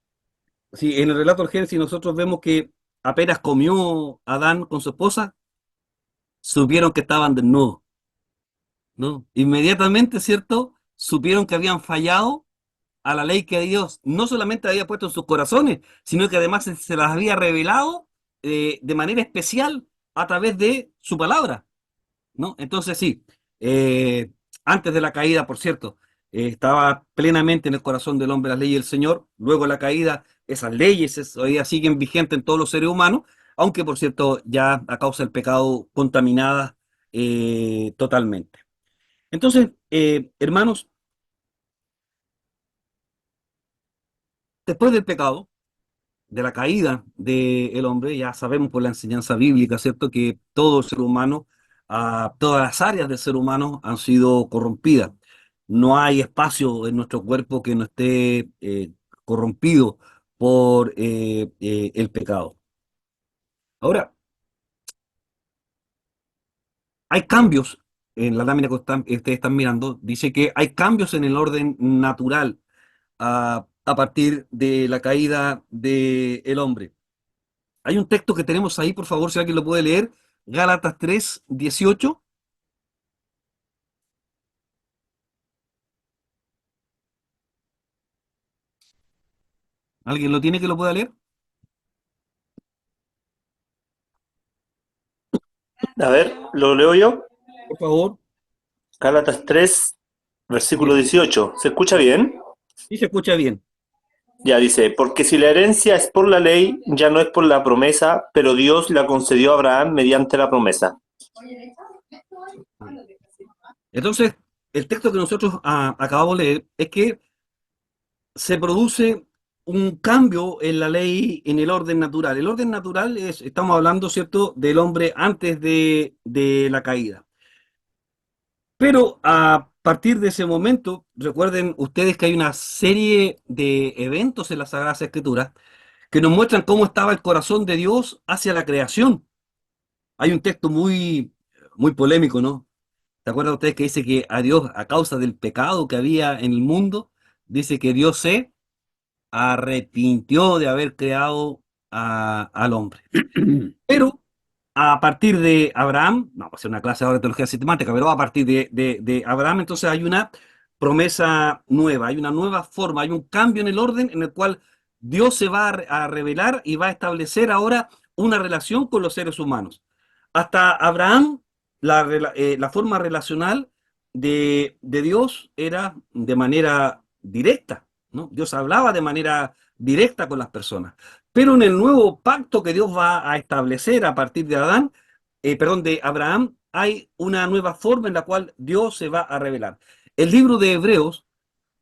Speaker 1: si en el relato del Génesis nosotros vemos que apenas comió Adán con su esposa, supieron que estaban desnudos, ¿no? Inmediatamente, ¿cierto? Supieron que habían fallado a la ley que Dios no solamente había puesto en sus corazones, sino que además se las había revelado de manera especial a través de su palabra, ¿no? Entonces sí, eh, antes de la caída, por cierto, estaba plenamente en el corazón del hombre la ley del Señor. Luego de la caída, esas leyes todavía siguen vigentes en todos los seres humanos, aunque por cierto ya a causa del pecado contaminadas totalmente. Entonces, hermanos, después del pecado, de la caída del hombre, ya sabemos por la enseñanza bíblica, ¿cierto?, que todo ser humano, todas las áreas del ser humano han sido corrompidas. No hay espacio en nuestro cuerpo que no esté corrompido por el pecado. Ahora, hay cambios en la lámina que ustedes están mirando, dice que hay cambios en el orden natural a partir de la caída del hombre. Hay un texto que tenemos ahí, por favor, si alguien lo puede leer, Gálatas 3:18. ¿Alguien lo tiene que lo pueda leer?
Speaker 5: A ver, lo leo yo.
Speaker 1: Por favor.
Speaker 5: Gálatas 3, versículo
Speaker 1: 18.
Speaker 5: 18. ¿Se escucha bien?
Speaker 1: Sí, se escucha bien.
Speaker 5: Ya dice, porque si la herencia es por la ley, ya no es por la promesa, pero Dios la concedió a Abraham mediante la promesa.
Speaker 1: Entonces, el texto que nosotros acabamos de leer es que se produce un cambio en la ley, en el orden natural. El orden natural es, estamos hablando, ¿cierto?, del hombre antes de la caída. Pero a partir de ese momento, recuerden ustedes que hay una serie de eventos en las Sagradas Escrituras que nos muestran cómo estaba el corazón de Dios hacia la creación. Hay un texto muy polémico, ¿no? ¿Se acuerdan ustedes que dice que a Dios, a causa del pecado que había en el mundo, dice que Dios se arrepintió de haber creado al hombre? Pero a partir de Abraham, no va a ser una clase ahora de teología sistemática, pero a partir de Abraham, entonces hay una promesa nueva, hay una nueva forma, hay un cambio en el orden en el cual Dios se va a revelar y va a establecer ahora una relación con los seres humanos. Hasta Abraham, la forma relacional de Dios era de manera directa, ¿no? Dios hablaba de manera directa con las personas. Pero en el nuevo pacto que Dios va a establecer a partir de Adán, perdón, de Abraham, hay una nueva forma en la cual Dios se va a revelar. El libro de Hebreos,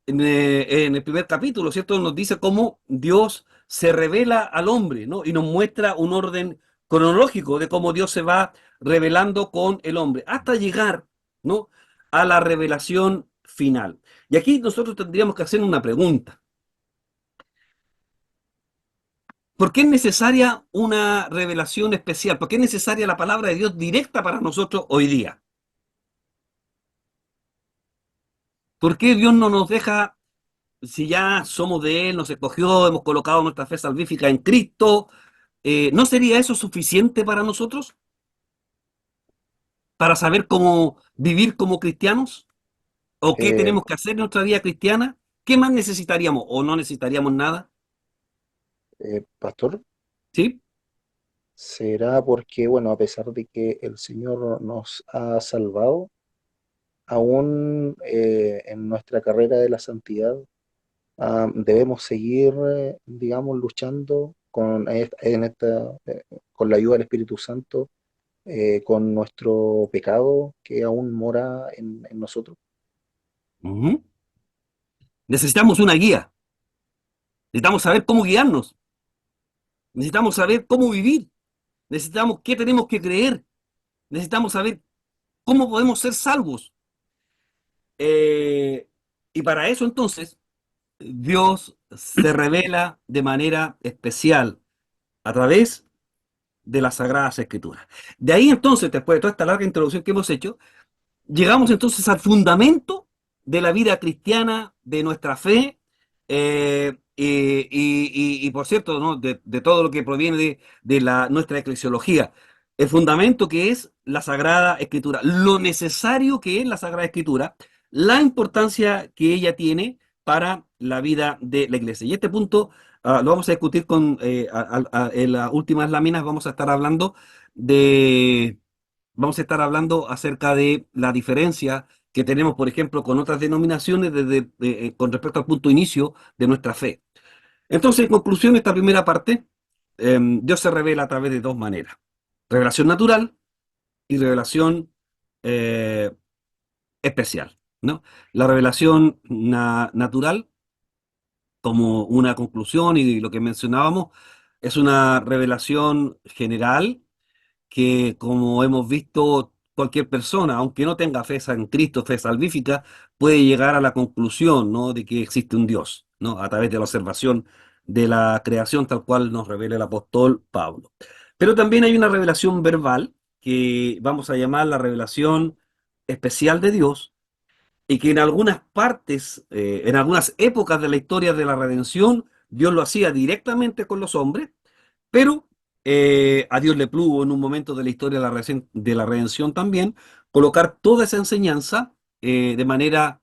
Speaker 1: en el primer capítulo, ¿cierto? Nos dice cómo Dios se revela al hombre, ¿no? Y nos muestra un orden cronológico de cómo Dios se va revelando con el hombre, hasta llegar, ¿no?, a la revelación final. Y aquí nosotros tendríamos que hacer una pregunta. ¿Por qué es necesaria una revelación especial? ¿Por qué es necesaria la palabra de Dios directa para nosotros hoy día? ¿Por qué Dios no nos deja, si ya somos de Él, nos escogió, hemos colocado nuestra fe salvífica en Cristo? ¿No sería eso suficiente para nosotros? ¿Para saber cómo vivir como cristianos? ¿O qué
Speaker 4: Eh,
Speaker 1: tenemos que hacer en nuestra vida cristiana? ¿Qué más necesitaríamos? ¿O no necesitaríamos nada?
Speaker 4: Pastor,
Speaker 1: ¿Sí?
Speaker 4: será porque, bueno, a pesar de que el Señor nos ha salvado, aún en nuestra carrera de la santidad, debemos seguir, digamos, luchando con la ayuda del Espíritu Santo con nuestro pecado que aún mora en nosotros.
Speaker 1: Ujú. Necesitamos una guía. Necesitamos saber cómo guiarnos. Necesitamos saber cómo vivir. Necesitamos qué tenemos que creer. Necesitamos saber cómo podemos ser salvos. Eh, y para eso entonces Dios se revela de manera especial a través de las Sagradas Escrituras. De ahí entonces, después de toda esta larga introducción que hemos hecho, llegamos entonces al fundamento de la vida cristiana, de nuestra fe, y, por cierto, ¿no? de todo lo que proviene de nuestra eclesiología. El fundamento que es la Sagrada Escritura, lo necesario que es la Sagrada Escritura, la importancia que ella tiene para la vida de la iglesia. Y este punto lo vamos a discutir en las últimas láminas, de vamos a estar hablando acerca de la diferencia que tenemos, por ejemplo, con otras denominaciones con respecto al punto inicio de nuestra fe. Entonces, en conclusión, esta primera parte, Dios se revela a través de dos maneras: revelación natural y revelación eh, especial, ¿no? La revelación natural, como una conclusión y lo que mencionábamos, es una revelación general que, como hemos visto, cualquier persona, aunque no tenga fe en Cristo, fe salvífica, puede llegar a la conclusión, ¿no? de que existe un Dios, ¿no? A través de la observación de la creación, tal cual nos revela el apóstol Pablo. Pero también hay una revelación verbal que vamos a llamar la revelación especial de Dios, y que en algunas partes, en algunas épocas de la historia de la redención, Dios lo hacía directamente con los hombres, pero a Dios le plugo en un momento de la historia de la redención también colocar toda esa enseñanza de manera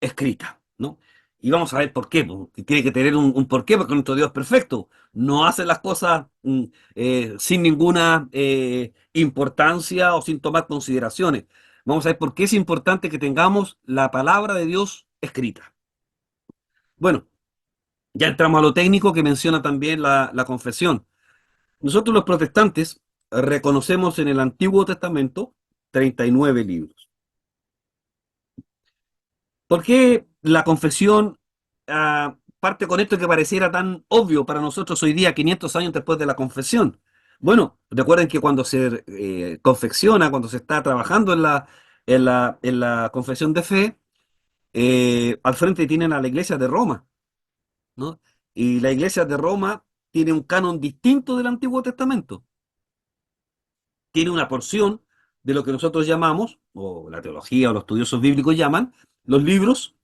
Speaker 1: escrita, ¿no? Y vamos a ver por qué, porque tiene que tener un porqué, porque nuestro Dios es perfecto, no hace las cosas sin ninguna importancia o sin tomar consideraciones. Vamos a ver por qué es importante que tengamos la palabra de Dios escrita. Bueno, ya entramos a lo técnico que menciona también la confesión. Nosotros los protestantes reconocemos en el Antiguo Testamento 39 libros. ¿Por qué la confesión parte con esto que pareciera tan obvio para nosotros hoy día, 500 años después de la confesión? Bueno, recuerden que cuando se confecciona, cuando se está trabajando en la confesión de fe, al frente tienen a la iglesia de Roma, ¿no? Y la iglesia de Roma tiene un canon distinto del Antiguo Testamento. Tiene una porción de lo que nosotros llamamos, o la teología o los estudiosos bíblicos llaman, los libros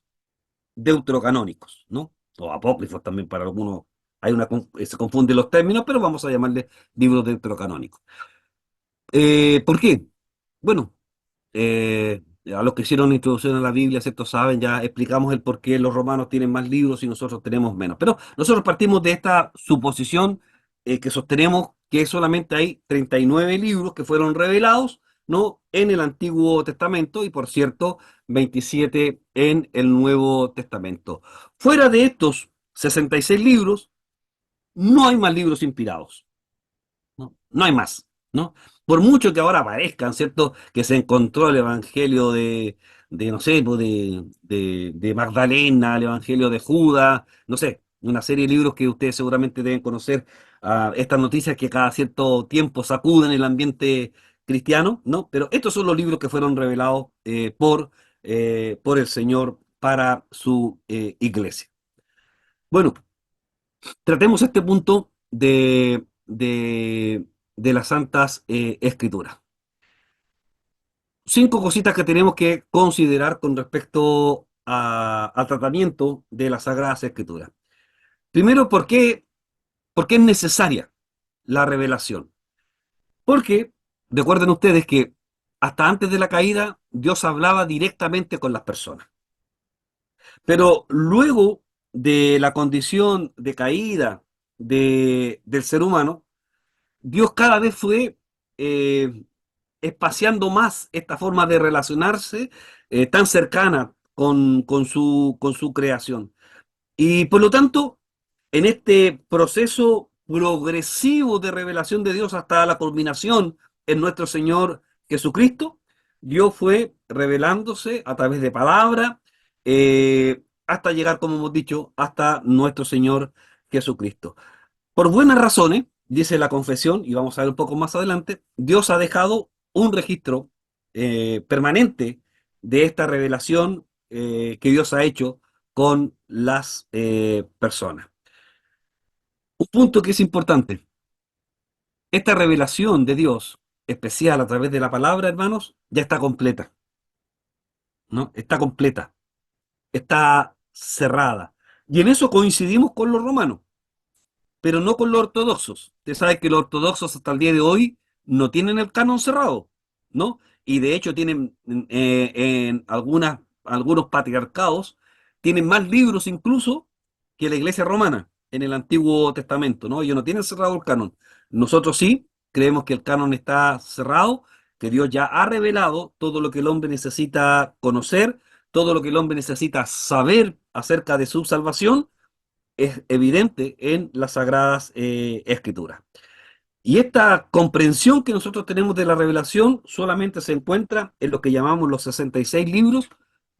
Speaker 1: deuterocanónicos, ¿no? O apócrifos también para algunos. Se confunden los términos, pero vamos a llamarle libros deuterocanónicos. ¿Por qué? Bueno, a los que hicieron introducción a la Biblia, ¿cierto? Saben, ya explicamos el por qué los romanos tienen más libros y nosotros tenemos menos. Pero nosotros partimos de esta suposición que sostenemos que solamente hay 39 libros que fueron revelados, ¿no? En el Antiguo Testamento y, por cierto, 27 en el Nuevo Testamento. Fuera de estos 66 libros, no hay más libros inspirados. No, no hay más, ¿no? Por mucho que ahora aparezcan, ¿cierto? Que se encontró el evangelio no sé, pues de Magdalena, el evangelio de Judas, no sé, una serie de libros que ustedes seguramente deben conocer, estas noticias que cada cierto tiempo sacuden el ambiente cristiano, ¿no? Pero estos son los libros que fueron revelados por el Señor para su iglesia. Bueno, tratemos este punto de las Santas Escrituras. 5 cositas que tenemos que considerar con respecto al tratamiento de las Sagradas Escrituras. Primero, ¿por qué es necesaria la revelación? Porque, recuerden ustedes que hasta antes de la caída, Dios hablaba directamente con las personas. Pero luego de la condición de caída del ser humano, Dios cada vez fue eh, espaciando más esta forma de relacionarse tan cercana con su creación. Y por lo tanto, en este proceso progresivo de revelación de Dios hasta la culminación en nuestro Señor Jesucristo. Dios fue revelándose a través de palabra, hasta llegar, como hemos dicho, hasta nuestro Señor Jesucristo. Por buenas razones, dice la confesión, y vamos a ver un poco más adelante, Dios ha dejado un registro permanente de esta revelación que Dios ha hecho con las personas. Un punto que es importante, esta revelación de Dios especial a través de la palabra, hermanos, ya está completa, ¿no? Está completa, está cerrada. Y en eso coincidimos con los romanos, pero no con los ortodoxos. Usted sabe que los ortodoxos hasta el día de hoy no tienen el canon cerrado, ¿no? Y de hecho tienen en algunos patriarcados, tienen más libros incluso que la iglesia romana en el Antiguo Testamento, ¿no? Ellos no tienen cerrado el canon. Nosotros sí creemos que el canon está cerrado, que Dios ya ha revelado todo lo que el hombre necesita conocer, todo lo que el hombre necesita saber acerca de su salvación es evidente en las Sagradas Escrituras. Y esta comprensión que nosotros tenemos de la revelación solamente se encuentra en lo que llamamos los 66 libros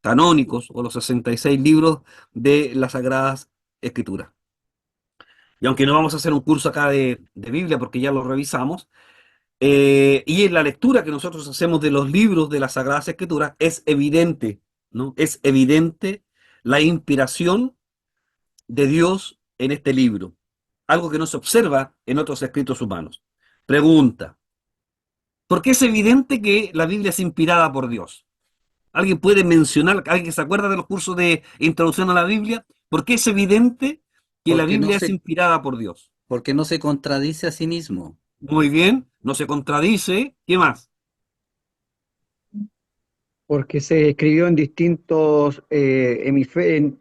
Speaker 1: canónicos o los 66 libros de las Sagradas Escrituras. Y aunque no vamos a hacer un curso acá de Biblia porque ya lo revisamos, y en la lectura que nosotros hacemos de los libros de las Sagradas Escrituras es evidente, ¿no? Es evidente la inspiración de Dios en este libro, algo que no se observa en otros escritos humanos. Pregunta, ¿por qué es evidente que la Biblia es inspirada por Dios? ¿Alguien puede mencionar, alguien que se acuerda de los cursos de introducción a la Biblia? ¿Por qué es evidente que la
Speaker 3: Porque no
Speaker 1: Biblia es
Speaker 3: se,
Speaker 1: inspirada por Dios?
Speaker 3: porque no se contradice a sí mismo.
Speaker 1: Muy bien, no se contradice. ¿Qué más?
Speaker 2: porque se escribió en distintos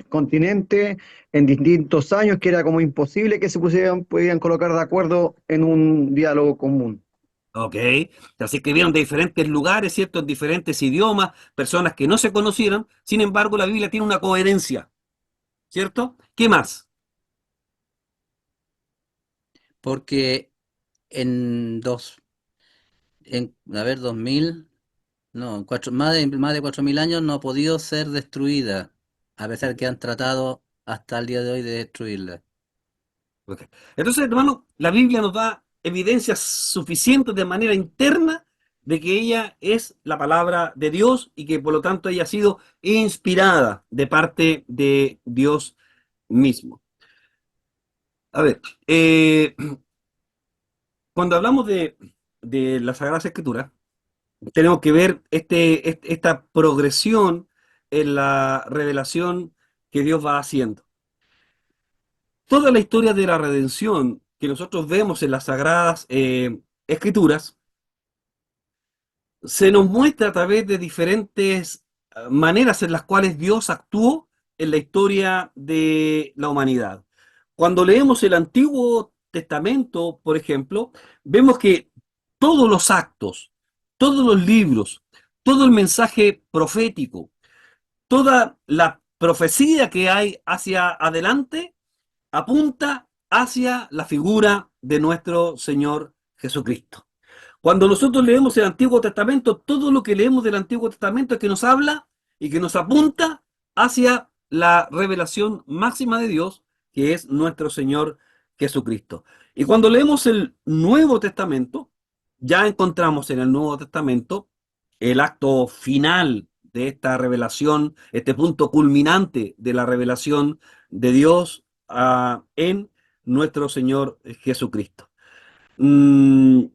Speaker 2: continentes, en distintos años, que era como imposible que se podían colocar de acuerdo en un diálogo común.
Speaker 1: Ok, se escribieron de diferentes lugares, ¿cierto? En diferentes idiomas, personas que no se conocieran. Sin embargo, la Biblia tiene una coherencia, ¿cierto? ¿Qué más?
Speaker 3: Porque en a ver, 2000, no, más de 4000 años no ha podido ser destruida, a pesar que han tratado hasta el día de hoy de destruirla.
Speaker 1: Ok. Entonces, hermano, la Biblia nos da evidencias suficientes de manera interna de que ella es la palabra de Dios y que por lo tanto ella ha sido inspirada de parte de Dios mismo. A ver, cuando hablamos de las Sagradas Escrituras, tenemos que ver esta progresión en la revelación que Dios va haciendo. Toda la historia de la redención que nosotros vemos en las Sagradas Escrituras se nos muestra a través de diferentes maneras en las cuales Dios actuó en la historia de la humanidad. Cuando leemos el Antiguo Testamento, por ejemplo, vemos que todos los actos, todos los libros, todo el mensaje profético, toda la profecía que hay hacia adelante, apunta hacia la figura de nuestro Señor Jesucristo. Cuando nosotros leemos el Antiguo Testamento, todo lo que leemos del Antiguo Testamento es que nos habla y que nos apunta hacia la revelación máxima de Dios, que es nuestro Señor Jesucristo. Y cuando leemos el Nuevo Testamento, ya encontramos en el Nuevo Testamento el acto final de esta revelación, este punto culminante de la revelación de Dios en nuestro Señor Jesucristo. Mm,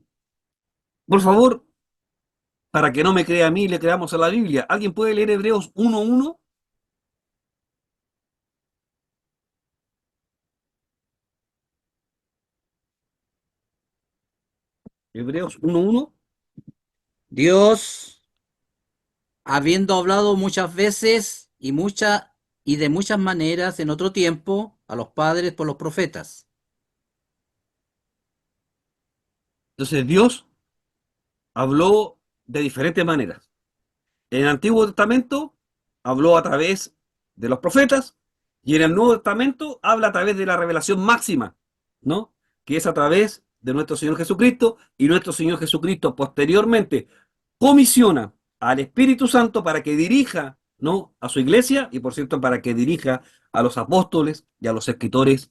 Speaker 1: por favor, para que no me crea a mí, le creamos a la Biblia. ¿Alguien puede leer Hebreos 1:1? Hebreos 1:1.
Speaker 3: Dios, habiendo hablado muchas veces y de muchas maneras en otro tiempo a los padres por los profetas.
Speaker 1: Entonces Dios habló de diferentes maneras. En el Antiguo Testamento habló a través de los profetas y en el Nuevo Testamento habla a través de la revelación máxima, ¿no? Que es a través de nuestro Señor Jesucristo, y nuestro Señor Jesucristo posteriormente comisiona al Espíritu Santo para que dirija, ¿no?, a su iglesia y, por cierto, para que dirija a los apóstoles y a los escritores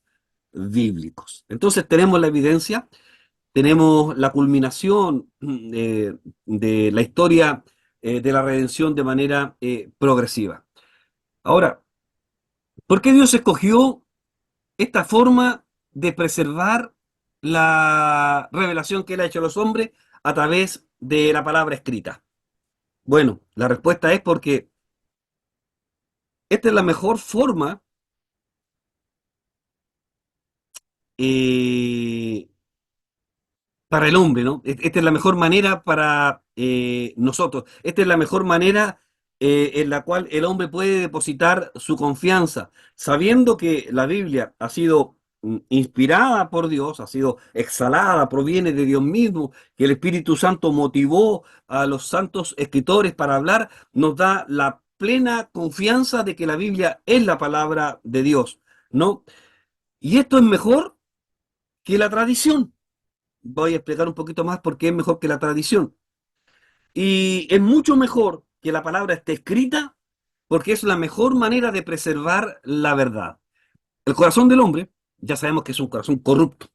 Speaker 1: bíblicos. Entonces tenemos la evidencia, tenemos la culminación de la historia de la redención de manera progresiva. Ahora, ¿por qué Dios escogió esta forma de preservar la revelación que Él ha hecho a los hombres a través de la palabra escrita? Bueno, la respuesta es porque esta es la mejor forma eh, para el hombre, ¿no? Esta es la mejor manera para nosotros. Esta es la mejor manera en la cual el hombre puede depositar su confianza, sabiendo que la Biblia ha sido inspirada por Dios, ha sido exhalada, proviene de Dios mismo, que el Espíritu Santo motivó a los santos escritores para hablar, nos da la plena confianza de que la Biblia es la palabra de Dios, ¿no? Y esto es mejor que la tradición. Voy a explicar un poquito más por qué es mejor que la tradición. Y es mucho mejor que la palabra esté escrita porque es la mejor manera de preservar la verdad. El corazón del hombre, ya sabemos que es un corazón corrupto.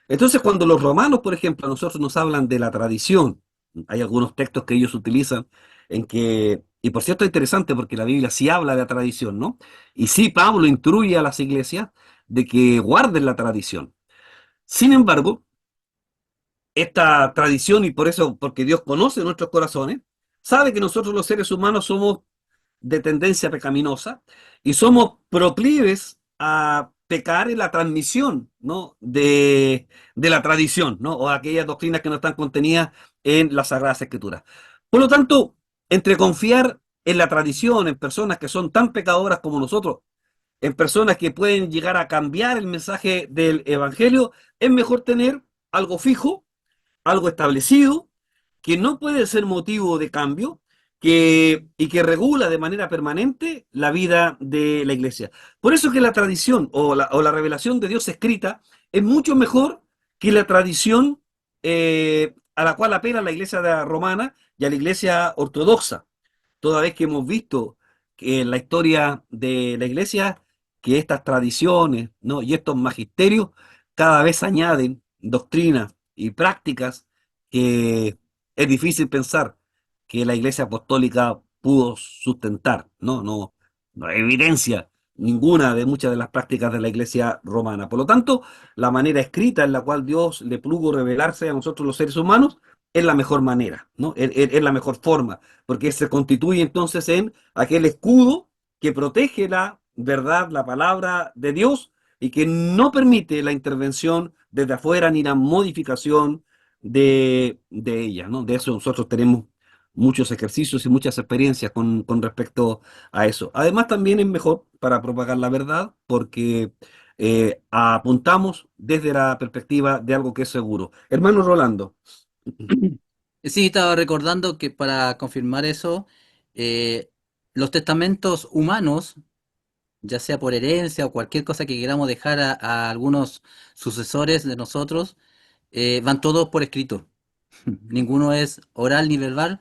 Speaker 1: Entonces, cuando los romanos, por ejemplo, a nosotros nos hablan de la tradición, hay algunos textos que ellos utilizan en que, y por cierto es interesante porque la Biblia sí habla de la tradición, ¿no? Y sí Pablo instruye a las iglesias de que guarden la tradición. Sin embargo, esta tradición, y por eso, porque Dios conoce nuestros corazones, sabe que nosotros los seres humanos somos de tendencia pecaminosa y somos proclives a pecar en la transmisión, ¿no?, de la tradición, ¿no?, o aquellas doctrinas que no están contenidas en las Sagradas Escrituras. Por lo tanto, entre confiar en la tradición, en personas que son tan pecadoras como nosotros, en personas que pueden llegar a cambiar el mensaje del Evangelio, es mejor tener algo fijo, algo establecido, que no puede ser motivo de cambio y que regula de manera permanente la vida de la iglesia. Por eso que la tradición o la revelación de Dios escrita es mucho mejor que la tradición a la cual apela la iglesia romana y a la iglesia ortodoxa, toda vez que hemos visto que en la historia de la iglesia que estas tradiciones, ¿no?, y estos magisterios cada vez añaden doctrinas y prácticas que es difícil pensar que la iglesia apostólica pudo sustentar, ¿no? No hay evidencia ninguna de muchas de las prácticas de la iglesia romana. Por lo tanto, la manera escrita en la cual Dios le plugo revelarse a nosotros los seres humanos es la mejor manera, ¿no? Es la mejor forma, porque se constituye entonces en aquel escudo que protege la verdad, la palabra de Dios, y que no permite la intervención desde afuera ni la modificación de ella, ¿no? De eso nosotros tenemos muchos ejercicios y muchas experiencias con respecto a eso. Además, también es mejor para propagar la verdad porque apuntamos desde la perspectiva de algo que es seguro. Hermano Rolando.
Speaker 3: Sí, estaba recordando que para confirmar eso, eh, los testamentos humanos, ya sea por herencia o cualquier cosa que queramos dejar a algunos sucesores de nosotros, van todos por escrito. Ninguno es oral ni verbal,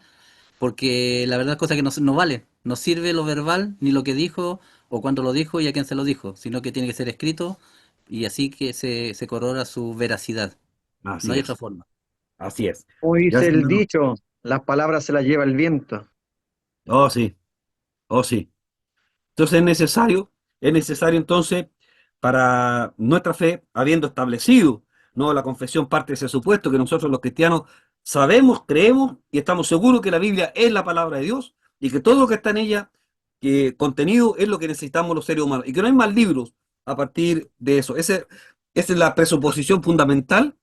Speaker 3: porque la verdad es cosa que no vale. No sirve lo verbal, ni lo que dijo, o cuando lo dijo y a quién se lo dijo, sino que tiene que ser escrito y así que se corrobora su veracidad. No
Speaker 1: Así
Speaker 3: hay otra
Speaker 1: es,
Speaker 3: forma.
Speaker 1: así es.
Speaker 2: Como dice
Speaker 1: Gracias,
Speaker 2: el
Speaker 1: hermano.
Speaker 2: dicho, las palabras se las lleva el viento.
Speaker 1: Oh, sí, oh, sí. Entonces es necesario entonces para nuestra fe, habiendo establecido, ¿no?, la confesión parte de ese supuesto que nosotros los cristianos sabemos, creemos y estamos seguros que la Biblia es la palabra de Dios y que todo lo que está en ella, que contenido es lo que necesitamos los seres humanos y que no hay más libros a partir de eso. Esa es la presuposición fundamental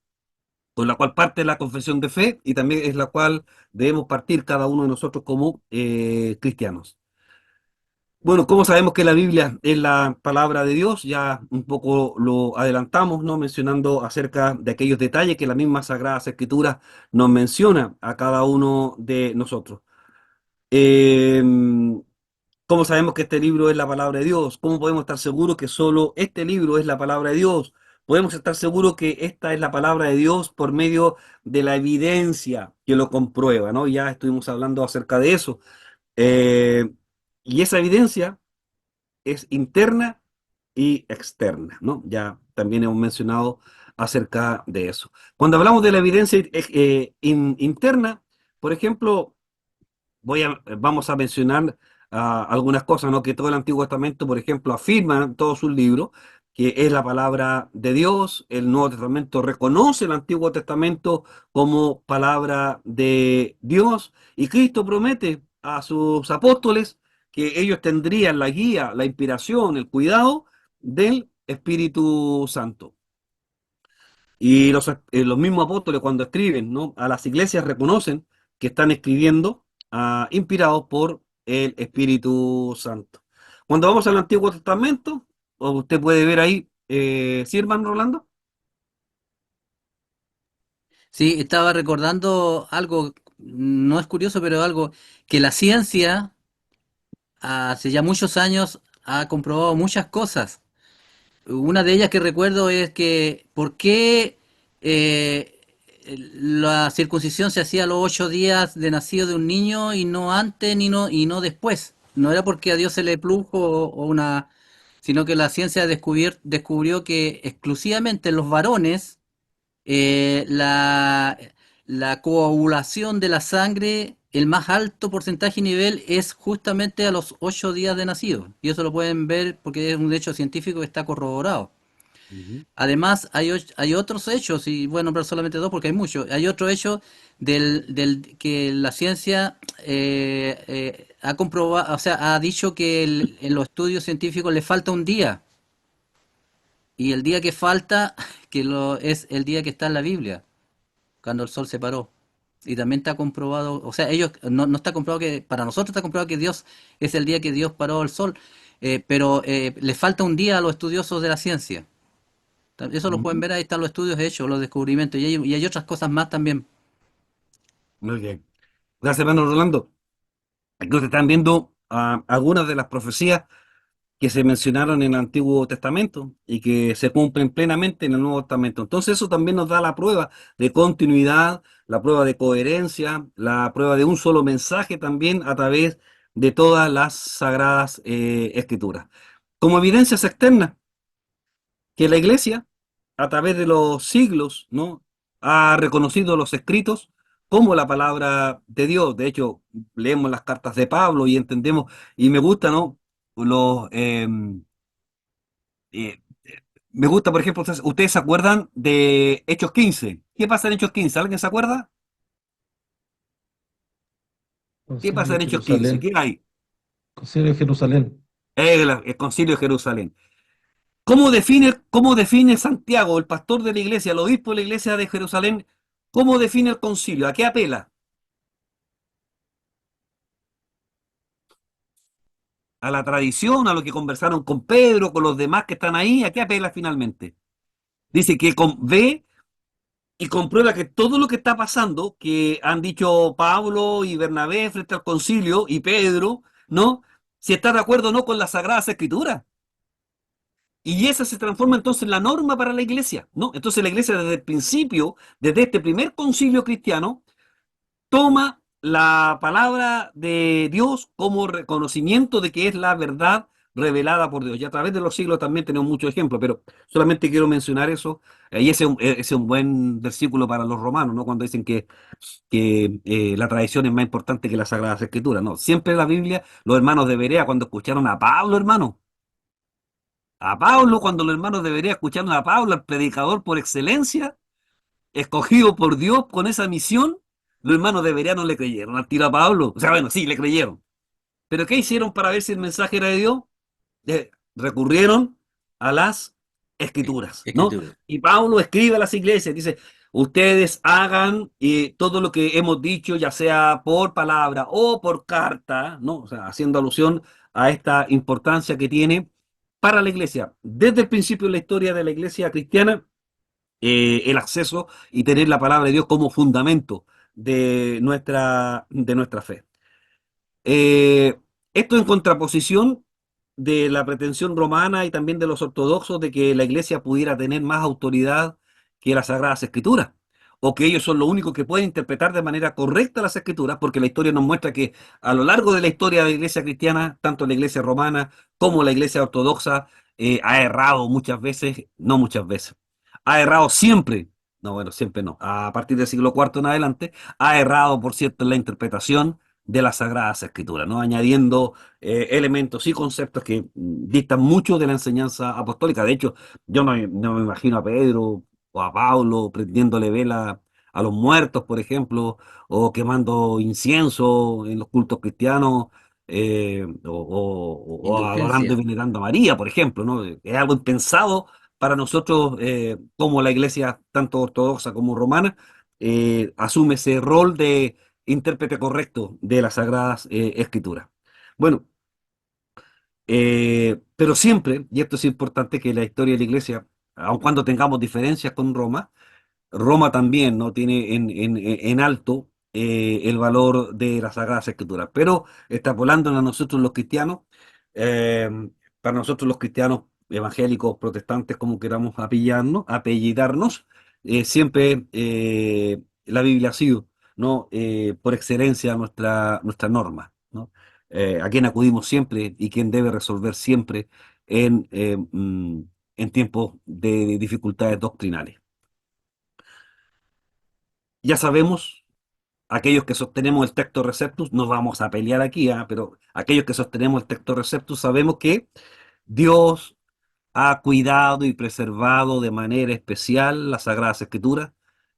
Speaker 1: con la cual parte la confesión de fe y también es la cual debemos partir cada uno de nosotros como cristianos. Bueno, ¿cómo sabemos que la Biblia es la palabra de Dios? Ya un poco lo adelantamos, ¿no?, mencionando acerca de aquellos detalles que la misma Sagradas Escrituras nos menciona a cada uno de nosotros. Eh, ¿Cómo sabemos que este libro es la palabra de Dios? ¿Cómo podemos estar seguros que solo este libro es la palabra de Dios? podemos estar seguros que esta es la palabra de Dios por medio de la evidencia que lo comprueba, ¿no? Ya estuvimos hablando acerca de eso. Eh, y esa evidencia es interna y externa, ¿no? Ya también hemos mencionado acerca de eso. Cuando hablamos de la evidencia interna, por ejemplo, vamos a mencionar algunas cosas, ¿no? Que todo el Antiguo Testamento, por ejemplo, afirma en todos sus libros que es la palabra de Dios. El Nuevo Testamento reconoce el Antiguo Testamento como palabra de Dios, y Cristo promete a sus apóstoles que ellos tendrían la guía, la inspiración, el cuidado del Espíritu Santo. Y los mismos apóstoles cuando escriben, ¿no? A las iglesias reconocen que están escribiendo inspirados por el Espíritu Santo. Cuando vamos al Antiguo Testamento, usted puede ver ahí, ¿sí, hermano Rolando?
Speaker 3: Sí, estaba recordando algo, no es curioso, pero algo que la ciencia hace ya muchos años ha comprobado muchas cosas. Una de ellas que recuerdo es que por qué la circuncisión se hacía a los 8 días de nacido de un niño y no antes y no después. No era porque a Dios se le plujo o una, sino que la ciencia descubrió que exclusivamente en los varones eh, la, la coagulación de la sangre, el más alto porcentaje y nivel es justamente a los 8 días de nacido. Y eso lo pueden ver porque es un hecho científico que está corroborado.
Speaker 1: Ujú.
Speaker 3: Además, hay otros hechos, y bueno, pero solamente dos porque hay muchos. Hay otro hecho que la ciencia ha comprobado, o sea, ha dicho que en los estudios científicos le falta un día. Y el día que falta, es el día que está en la Biblia, cuando el sol se paró. Y también está comprobado, o sea, ellos no está comprobado que, para nosotros está comprobado que Dios es el día que Dios paró el sol, pero le falta un día a los estudiosos de la ciencia. Eso lo pueden
Speaker 1: Ujú.
Speaker 3: ver, ahí están los estudios hechos, los descubrimientos, y hay otras cosas más también.
Speaker 1: Muy bien. Gracias, hermano Rolando. Aquí ustedes están viendo algunas de las profecías que se mencionaron en el Antiguo Testamento y que se cumplen plenamente en el Nuevo Testamento. Entonces eso también nos da la prueba de continuidad, la prueba de coherencia, la prueba de un solo mensaje también a través de todas las sagradas escrituras. Como evidencias externas, que la Iglesia, a través de los siglos, ¿no? Ha reconocido los escritos como la palabra de Dios. De hecho, leemos las cartas de Pablo y entendemos, y me gusta, ¿no? Los, eh, Me gusta, por ejemplo, ustedes se acuerdan de Hechos 15. ¿Qué pasa en Hechos 15? ¿Alguien se acuerda? ¿Qué pasa
Speaker 6: Concilio
Speaker 1: en
Speaker 6: de
Speaker 1: Hechos 15? ¿Qué
Speaker 6: Jerusalén.
Speaker 1: hay?
Speaker 6: Concilio de Jerusalén.
Speaker 1: El Concilio de Jerusalén. Cómo define Santiago, el pastor de la iglesia, el obispo de la iglesia de Jerusalén, cómo define el concilio? ¿A qué apela? ¿A la tradición, a lo que conversaron con Pedro, con los demás que están ahí? ¿A qué apela finalmente? Dice que ve y comprueba que todo lo que está pasando, que han dicho Pablo y Bernabé frente al concilio y Pedro, ¿no? Si está de acuerdo o no con las Sagradas Escrituras. Y esa se transforma entonces en la norma para la iglesia, ¿no? Entonces la iglesia desde el principio, desde este primer concilio cristiano, toma la palabra de Dios como reconocimiento de que es la verdad revelada por Dios. Y a través de los siglos también tenemos muchos ejemplos, pero solamente quiero mencionar eso. Y ese es un buen versículo para los romanos, ¿no? Cuando dicen que la tradición es más importante que las Sagradas Escrituras, ¿no? Siempre en la Biblia, los hermanos de Berea, cuando escucharon a Pablo, hermano, cuando los hermanos de Berea escucharon a Pablo, el predicador por excelencia, escogido por Dios con esa misión, los hermanos de Berea no le creyeron al tiro a Pablo. O sea, bueno, sí, le creyeron. Pero ¿qué hicieron para ver si el mensaje era de Dios? Recurrieron a las escrituras, ¿no?
Speaker 3: Escritura.
Speaker 1: Y Pablo escribe a las iglesias, dice, ustedes hagan todo lo que hemos dicho, ya sea por palabra o por carta, ¿no? O sea, haciendo alusión a esta importancia que tiene para la iglesia. Desde el principio de la historia de la iglesia cristiana, el acceso y tener la palabra de Dios como fundamento de nuestra fe. Eh, Esto en contraposición de la pretensión romana y también de los ortodoxos de que la iglesia pudiera tener más autoridad que las Sagradas Escrituras, o que ellos son los únicos que pueden interpretar de manera correcta las Escrituras, porque la historia nos muestra que a lo largo de la historia de la iglesia cristiana, tanto la iglesia romana como la iglesia ortodoxa, ha errado muchas veces, no muchas veces, ha errado siempre, no, bueno, siempre no, a partir del siglo cuarto en adelante, ha errado, por cierto, en la interpretación de las Sagradas Escrituras, ¿no? Añadiendo elementos y conceptos que distan mucho de la enseñanza apostólica. De hecho, yo no me imagino a Pedro o a Pablo prendiéndole vela a los muertos, por ejemplo, o quemando incienso en los cultos cristianos, o adorando y
Speaker 3: Indulgencia.
Speaker 1: venerando a María, por ejemplo, ¿no? Es algo impensado para nosotros, como la iglesia, tanto ortodoxa como romana, asume ese rol de intérprete correcto de las Sagradas Escrituras. Bueno, pero siempre, y esto es importante, que la historia de la iglesia, aun cuando tengamos diferencias con Roma, Roma también no tiene en alto el valor de las Sagradas Escrituras, pero extrapolándonos a nosotros los cristianos, eh, para nosotros los cristianos evangélicos, protestantes, como queramos apellidarnos, siempre la Biblia ha sido, ¿no? Por excelencia nuestra norma, ¿no? A quien acudimos siempre y quien debe resolver siempre en tiempos de dificultades doctrinales. Ya sabemos, aquellos que sostenemos el texto receptus, no vamos a pelear aquí, pero aquellos que sostenemos el texto receptus sabemos que Dios ha cuidado y preservado de manera especial las Sagradas Escrituras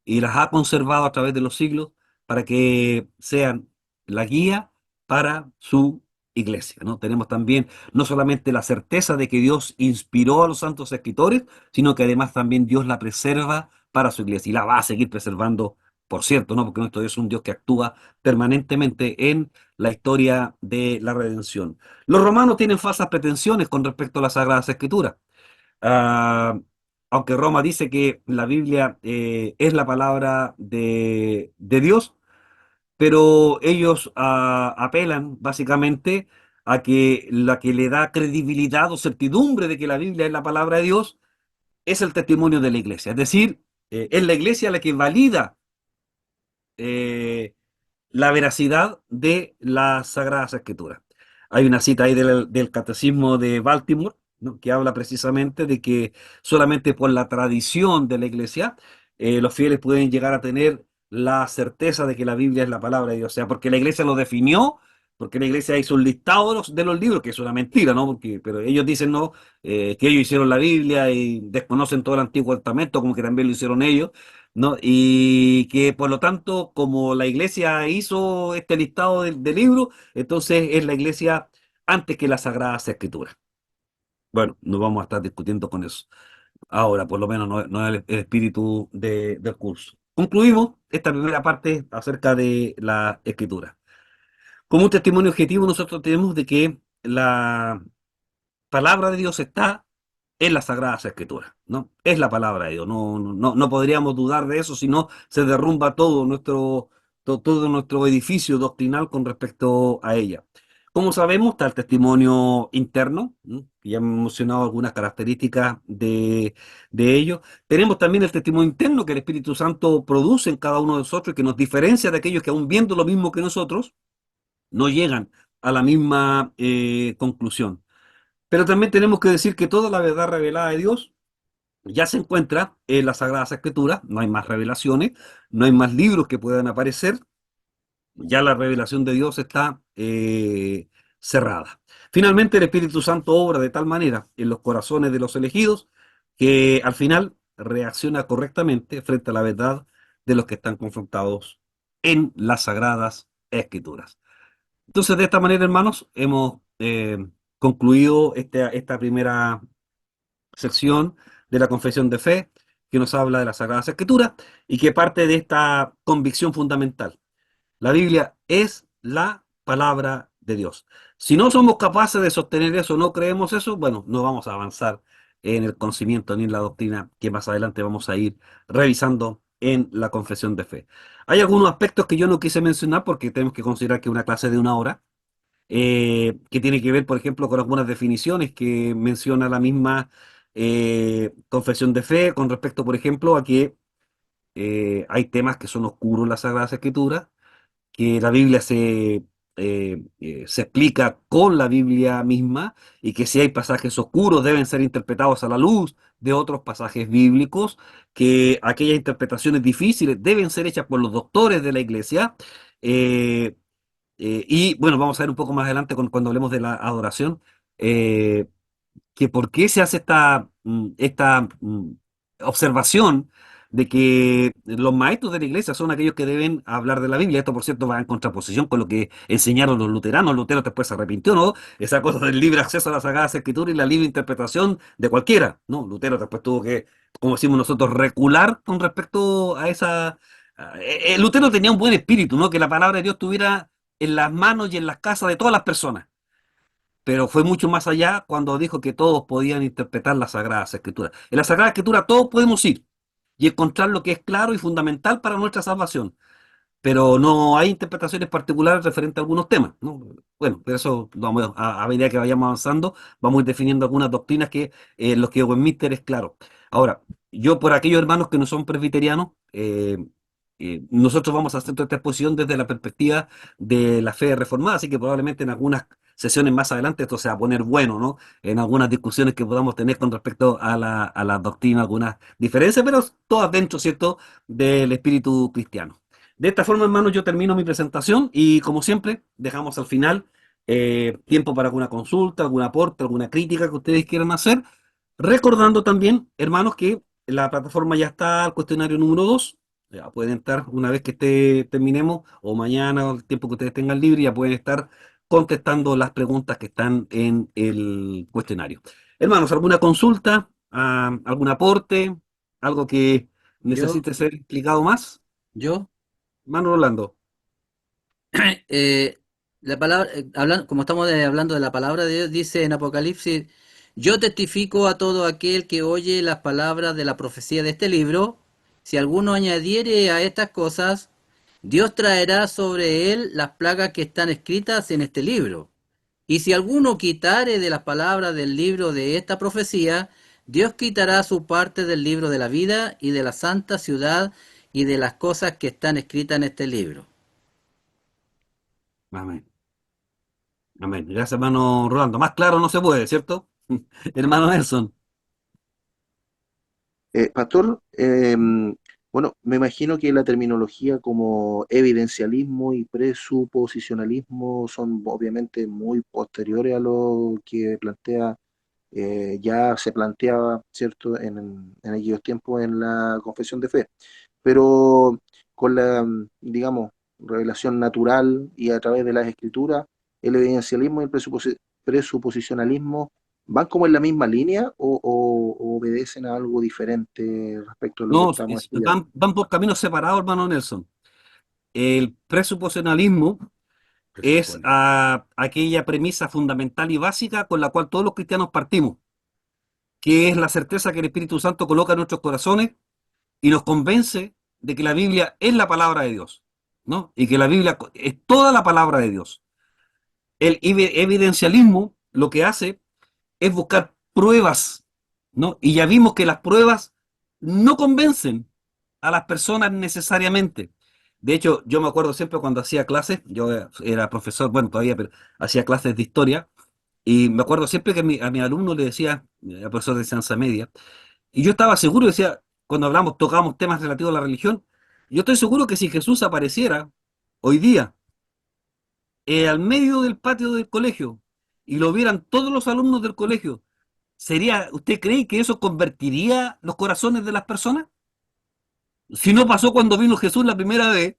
Speaker 1: y las ha conservado a través de los siglos para que sean la guía para su iglesia, ¿no? Tenemos también no solamente la certeza de que Dios inspiró a los santos escritores, sino que además también Dios la preserva para su iglesia y la va a seguir preservando, por cierto, ¿no? Porque nuestro Dios es un Dios que actúa permanentemente en la historia de la redención. Los romanos tienen falsas pretensiones con respecto a las Sagradas Escrituras. Ah, aunque Roma dice que la Biblia es la palabra de Dios, pero ellos apelan básicamente a que la que le da credibilidad o certidumbre de que la Biblia es la palabra de Dios es el testimonio de la iglesia. Es decir, es la iglesia la que valida eh, la veracidad de las Sagradas Escrituras. Hay una cita ahí del Catecismo de Baltimore, ¿no? Que habla precisamente de que solamente por la tradición de la iglesia los fieles pueden llegar a tener la certeza de que la Biblia es la palabra de Dios. O sea, porque la iglesia lo definió, porque la iglesia hizo un listado de los libros, que es una mentira, ¿no? Pero ellos dicen, no, que ellos hicieron la Biblia y desconocen todo el Antiguo Testamento, como que también lo hicieron ellos, ¿no? Y que por lo tanto, como la iglesia hizo este listado de libros, entonces es la iglesia antes que las Sagradas Escrituras. Bueno, no vamos a estar discutiendo con eso. Ahora, por lo menos, no es el espíritu del curso. Concluimos esta primera parte acerca de la escritura. Como un testimonio objetivo, nosotros tenemos de que la palabra de Dios está en las Sagradas Escrituras, ¿no? Es la palabra de Dios, no podríamos dudar de eso, si no se derrumba todo nuestro edificio doctrinal con respecto a ella. Como sabemos, está el testimonio interno, ¿no? Ya hemos mencionado algunas características de ello. Tenemos también el testimonio interno que el Espíritu Santo produce en cada uno de nosotros y que nos diferencia de aquellos que aún viendo lo mismo que nosotros, no llegan a la misma conclusión. Pero también tenemos que decir que toda la verdad revelada de Dios ya se encuentra en las Sagradas Escrituras, no hay más revelaciones, no hay más libros que puedan aparecer, ya la revelación de Dios está cerrada. Finalmente, el Espíritu Santo obra de tal manera en los corazones de los elegidos que al final reacciona correctamente frente a la verdad de los que están confrontados en las Sagradas Escrituras. Entonces, de esta manera, hermanos, hemos concluido esta primera sección de la Confesión de Fe, que nos habla de las Sagradas Escrituras y que parte de esta convicción fundamental. La Biblia es la palabra de Dios. Si no somos capaces de sostener eso, no creemos eso, bueno, no vamos a avanzar en el conocimiento ni en la doctrina que más adelante vamos a ir revisando en la confesión de fe. Hay algunos aspectos que yo no quise mencionar porque tenemos que considerar que una clase de una hora que tiene que ver, por ejemplo, con algunas definiciones que menciona la misma confesión de fe con respecto, por ejemplo, a que hay temas que son oscuros en las Sagradas Escrituras, que la Biblia se explica con la Biblia misma y que si hay pasajes oscuros deben ser interpretados a la luz de otros pasajes bíblicos, que aquellas interpretaciones difíciles deben ser hechas por los doctores de la iglesia. eh, y bueno, vamos a ver un poco más adelante cuando hablemos de la adoración. eh, que por qué se hace esta observación de que los maestros de la iglesia son aquellos que deben hablar de la Biblia. Esto, por cierto, va en contraposición con lo que enseñaron los luteranos. Lutero después se arrepintió, ¿no? Esa cosa del libre acceso a las Sagradas Escrituras y la libre interpretación de cualquiera, ¿no? Lutero después tuvo que, como decimos nosotros, recular con respecto a esa... Lutero tenía un buen espíritu, ¿no? Que la palabra de Dios estuviera en las manos y en las casas de todas las personas, pero fue mucho más allá cuando dijo que todos podían interpretar las Sagradas Escrituras. En la Sagrada Escritura todos podemos ir y encontrar lo que es claro y fundamental para nuestra salvación, pero no hay interpretaciones particulares referentes a algunos temas, ¿no? Bueno, pero eso vamos a medida que vayamos avanzando, vamos a ir definiendo algunas doctrinas que los que Westminster es claro. Ahora, yo por aquellos hermanos que no son presbiterianos, nosotros vamos a hacer toda esta exposición desde la perspectiva de la fe reformada, así que probablemente en algunas sesiones más adelante esto se va a poner bueno, ¿no? En algunas discusiones que podamos tener con respecto a la doctrina, algunas diferencias, pero todas dentro, ¿cierto?, del espíritu cristiano. De esta forma, hermanos, yo termino mi presentación y como siempre, dejamos al final tiempo para alguna consulta, algún aporte, alguna crítica que ustedes quieran hacer. Recordando también, hermanos, que la plataforma ya está al cuestionario número 2. Ya pueden estar, una vez que terminemos, o mañana, o el tiempo que ustedes tengan libre, ya pueden estar contestando las preguntas que están en el cuestionario. Hermanos, ¿alguna consulta? ¿Algún aporte? ¿Algo que
Speaker 3: Yo,
Speaker 1: necesite ser explicado más?
Speaker 3: yo,
Speaker 1: Mano Rolando.
Speaker 3: eh, la palabra, como estamos hablando de la palabra de Dios, dice en Apocalipsis, yo testifico a todo aquel que oye las palabras de la profecía de este libro, si alguno añadiere a estas cosas, Dios traerá sobre él las plagas que están escritas en este libro. Y si alguno quitare de las palabras del libro de esta profecía, Dios quitará su parte del libro de la vida y de la santa ciudad y de las cosas que están escritas en este libro.
Speaker 1: Amén. Amén. Gracias, hermano Rolando. Más claro no se puede, ¿cierto? Hermano Nelson.
Speaker 4: Pastor, bueno, me imagino que la terminología como evidencialismo y presuposicionalismo son obviamente muy posteriores a lo que plantea, ya se planteaba, ¿cierto?, en aquellos tiempos en la confesión de fe. Pero con la, digamos, revelación natural y a través de las escrituras, el evidencialismo y el presuposicionalismo van como en la misma línea o obedecen a algo diferente respecto a lo que
Speaker 1: No,
Speaker 4: estamos estudiando.
Speaker 1: van por caminos separados, hermano Nelson. El presuposicionalismo es
Speaker 3: Presupone.
Speaker 1: aquella premisa fundamental y básica con la cual todos los cristianos partimos, que es la certeza que el Espíritu Santo coloca en nuestros corazones y nos convence de que la Biblia es la palabra de Dios, ¿no? Y que la Biblia es toda la palabra de Dios. El evidencialismo lo que hace es buscar pruebas, ¿no? Y ya vimos que las pruebas no convencen a las personas necesariamente. De hecho, yo me acuerdo siempre cuando hacía clases, yo era profesor, bueno, todavía, pero hacía clases de historia, y me acuerdo siempre que a mi alumno le decía, era profesor de enseñanza media, y yo estaba seguro, decía, cuando hablamos, tocábamos temas relativos a la religión, yo estoy seguro que si Jesús apareciera hoy día al medio del patio del colegio y lo vieran todos los alumnos del colegio, ¿usted cree que eso convertiría los corazones de las personas? Si no pasó cuando vino Jesús la primera vez,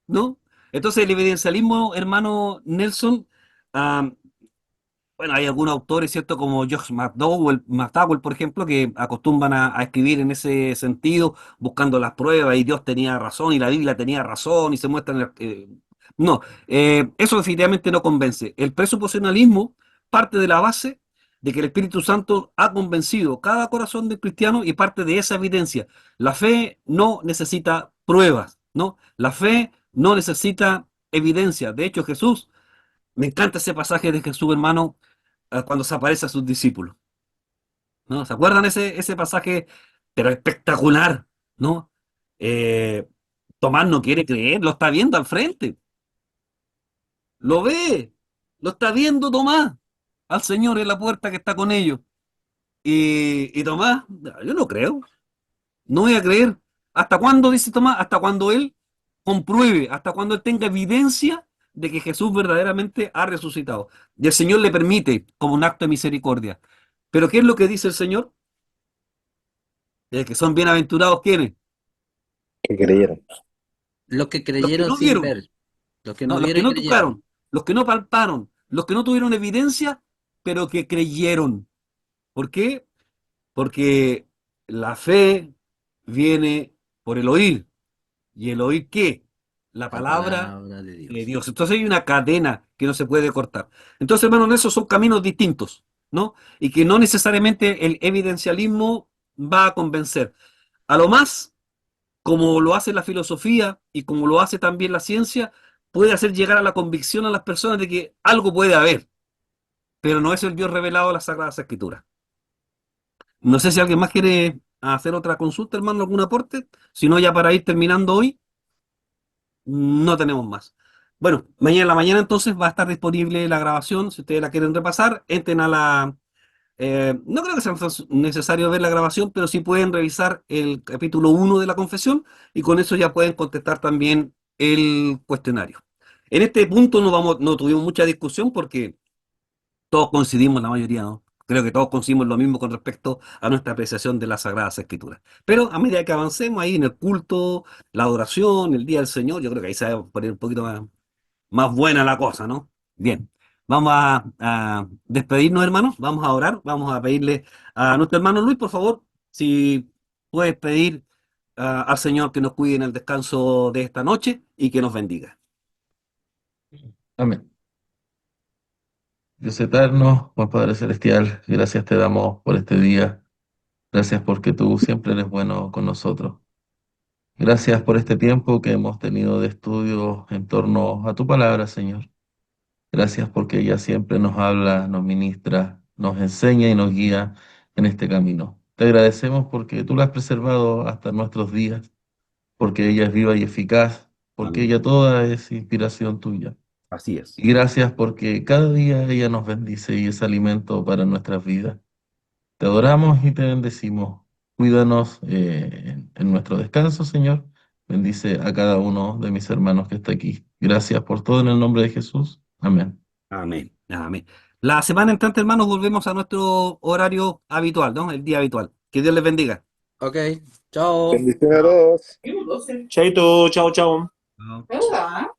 Speaker 1: ¿no? Entonces el evidencialismo, hermano Nelson, ah, bueno, hay algunos autores, ¿cierto? Como Josh McDowell, por ejemplo, que acostumbran a escribir en ese sentido, buscando las pruebas, y Dios tenía razón, y la Biblia tenía razón, y se muestran... no, eso definitivamente no convence. El presuposicionalismo parte de la base de que el Espíritu Santo ha convencido cada corazón del cristiano y parte de esa evidencia. La fe no necesita pruebas, ¿no? La fe no necesita evidencia. De hecho, Jesús Me encanta ese pasaje de Jesús, hermano, cuando se aparece a sus discípulos, ¿no? ¿Se acuerdan ese pasaje? Pero espectacular, ¿no? Eh, Tomás no quiere creer, lo está viendo al frente, lo ve, lo está viendo Tomás, al Señor en la puerta que está con ellos. Y Tomás, yo no creo, no voy a creer. ¿Hasta cuándo, dice Tomás? Hasta cuando él compruebe, hasta cuando él tenga evidencia de que Jesús verdaderamente ha resucitado. Y el Señor le permite como un acto de misericordia. Pero ¿qué es lo que dice el Señor? Que son bienaventurados quienes,
Speaker 4: Que creyeron.
Speaker 3: Los que
Speaker 1: los que
Speaker 3: creyeron
Speaker 1: no
Speaker 3: sin
Speaker 1: vieron,
Speaker 3: ver, los que no
Speaker 1: no, los que
Speaker 3: vieron y
Speaker 1: no
Speaker 3: creyeron.
Speaker 1: tocaron, los que no palparon, los que no tuvieron evidencia, pero que creyeron. ¿Por qué? Porque la fe viene por el oír. ¿Y el oír qué? La
Speaker 3: La
Speaker 1: palabra
Speaker 3: palabra de
Speaker 1: de
Speaker 3: Dios.
Speaker 1: Dios. Entonces hay una cadena que no se puede cortar. Entonces, hermanos, esos son caminos distintos, ¿no? Y que no necesariamente el evidencialismo va a convencer. A lo más, como lo hace la filosofía y como lo hace también la ciencia, puede hacer llegar a la convicción a las personas de que algo puede haber, pero no es el Dios revelado de las Sagradas Escrituras. No sé si alguien más quiere hacer otra consulta, hermano, algún aporte. Si no, ya para ir terminando hoy, no tenemos más. Bueno, mañana en la mañana entonces va a estar disponible la grabación. Si ustedes la quieren repasar, entren a la... no creo que sea necesario ver la grabación, pero sí pueden revisar el capítulo 1 de la confesión y con eso ya pueden contestar también el cuestionario. En este punto no tuvimos mucha discusión porque todos coincidimos, la mayoría, ¿no? Creo que todos coincidimos lo mismo con respecto a nuestra apreciación de las Sagradas Escrituras. Pero a medida que avancemos ahí en el culto, la adoración, el Día del Señor, yo creo que ahí se va a poner un poquito más buena la cosa, ¿no? Bien, vamos a despedirnos, hermanos, vamos a orar, vamos a pedirle a nuestro hermano Luis, por favor, si puedes pedir al Señor que nos cuide en el descanso de esta noche y que nos bendiga.
Speaker 6: Amén. Dios eterno, Juan Padre Celestial, gracias te damos por este día. Gracias porque tú siempre eres bueno con nosotros. Gracias por este tiempo que hemos tenido de estudio en torno a tu palabra, Señor. Gracias porque ella siempre nos habla, nos ministra, nos enseña y nos guía en este camino. Te agradecemos porque tú la has preservado hasta nuestros días, porque ella es viva y eficaz, porque
Speaker 1: Amén.
Speaker 6: ella toda es inspiración tuya.
Speaker 1: Así es.
Speaker 6: Y gracias porque cada día ella nos bendice y es alimento para nuestras vidas. Te adoramos y te bendecimos. Cuídanos en nuestro descanso, Señor. Bendice a cada uno de mis hermanos que está aquí. Gracias por todo en el nombre de Jesús. Amén.
Speaker 1: Amén. Amén. La semana entrante, hermanos, volvemos a nuestro horario habitual, ¿no? El día habitual. Que Dios les bendiga.
Speaker 3: Ok, chao.
Speaker 4: Bendiciones a todos.
Speaker 5: Chaito, chao, chao.
Speaker 1: Chao.
Speaker 7: Hola.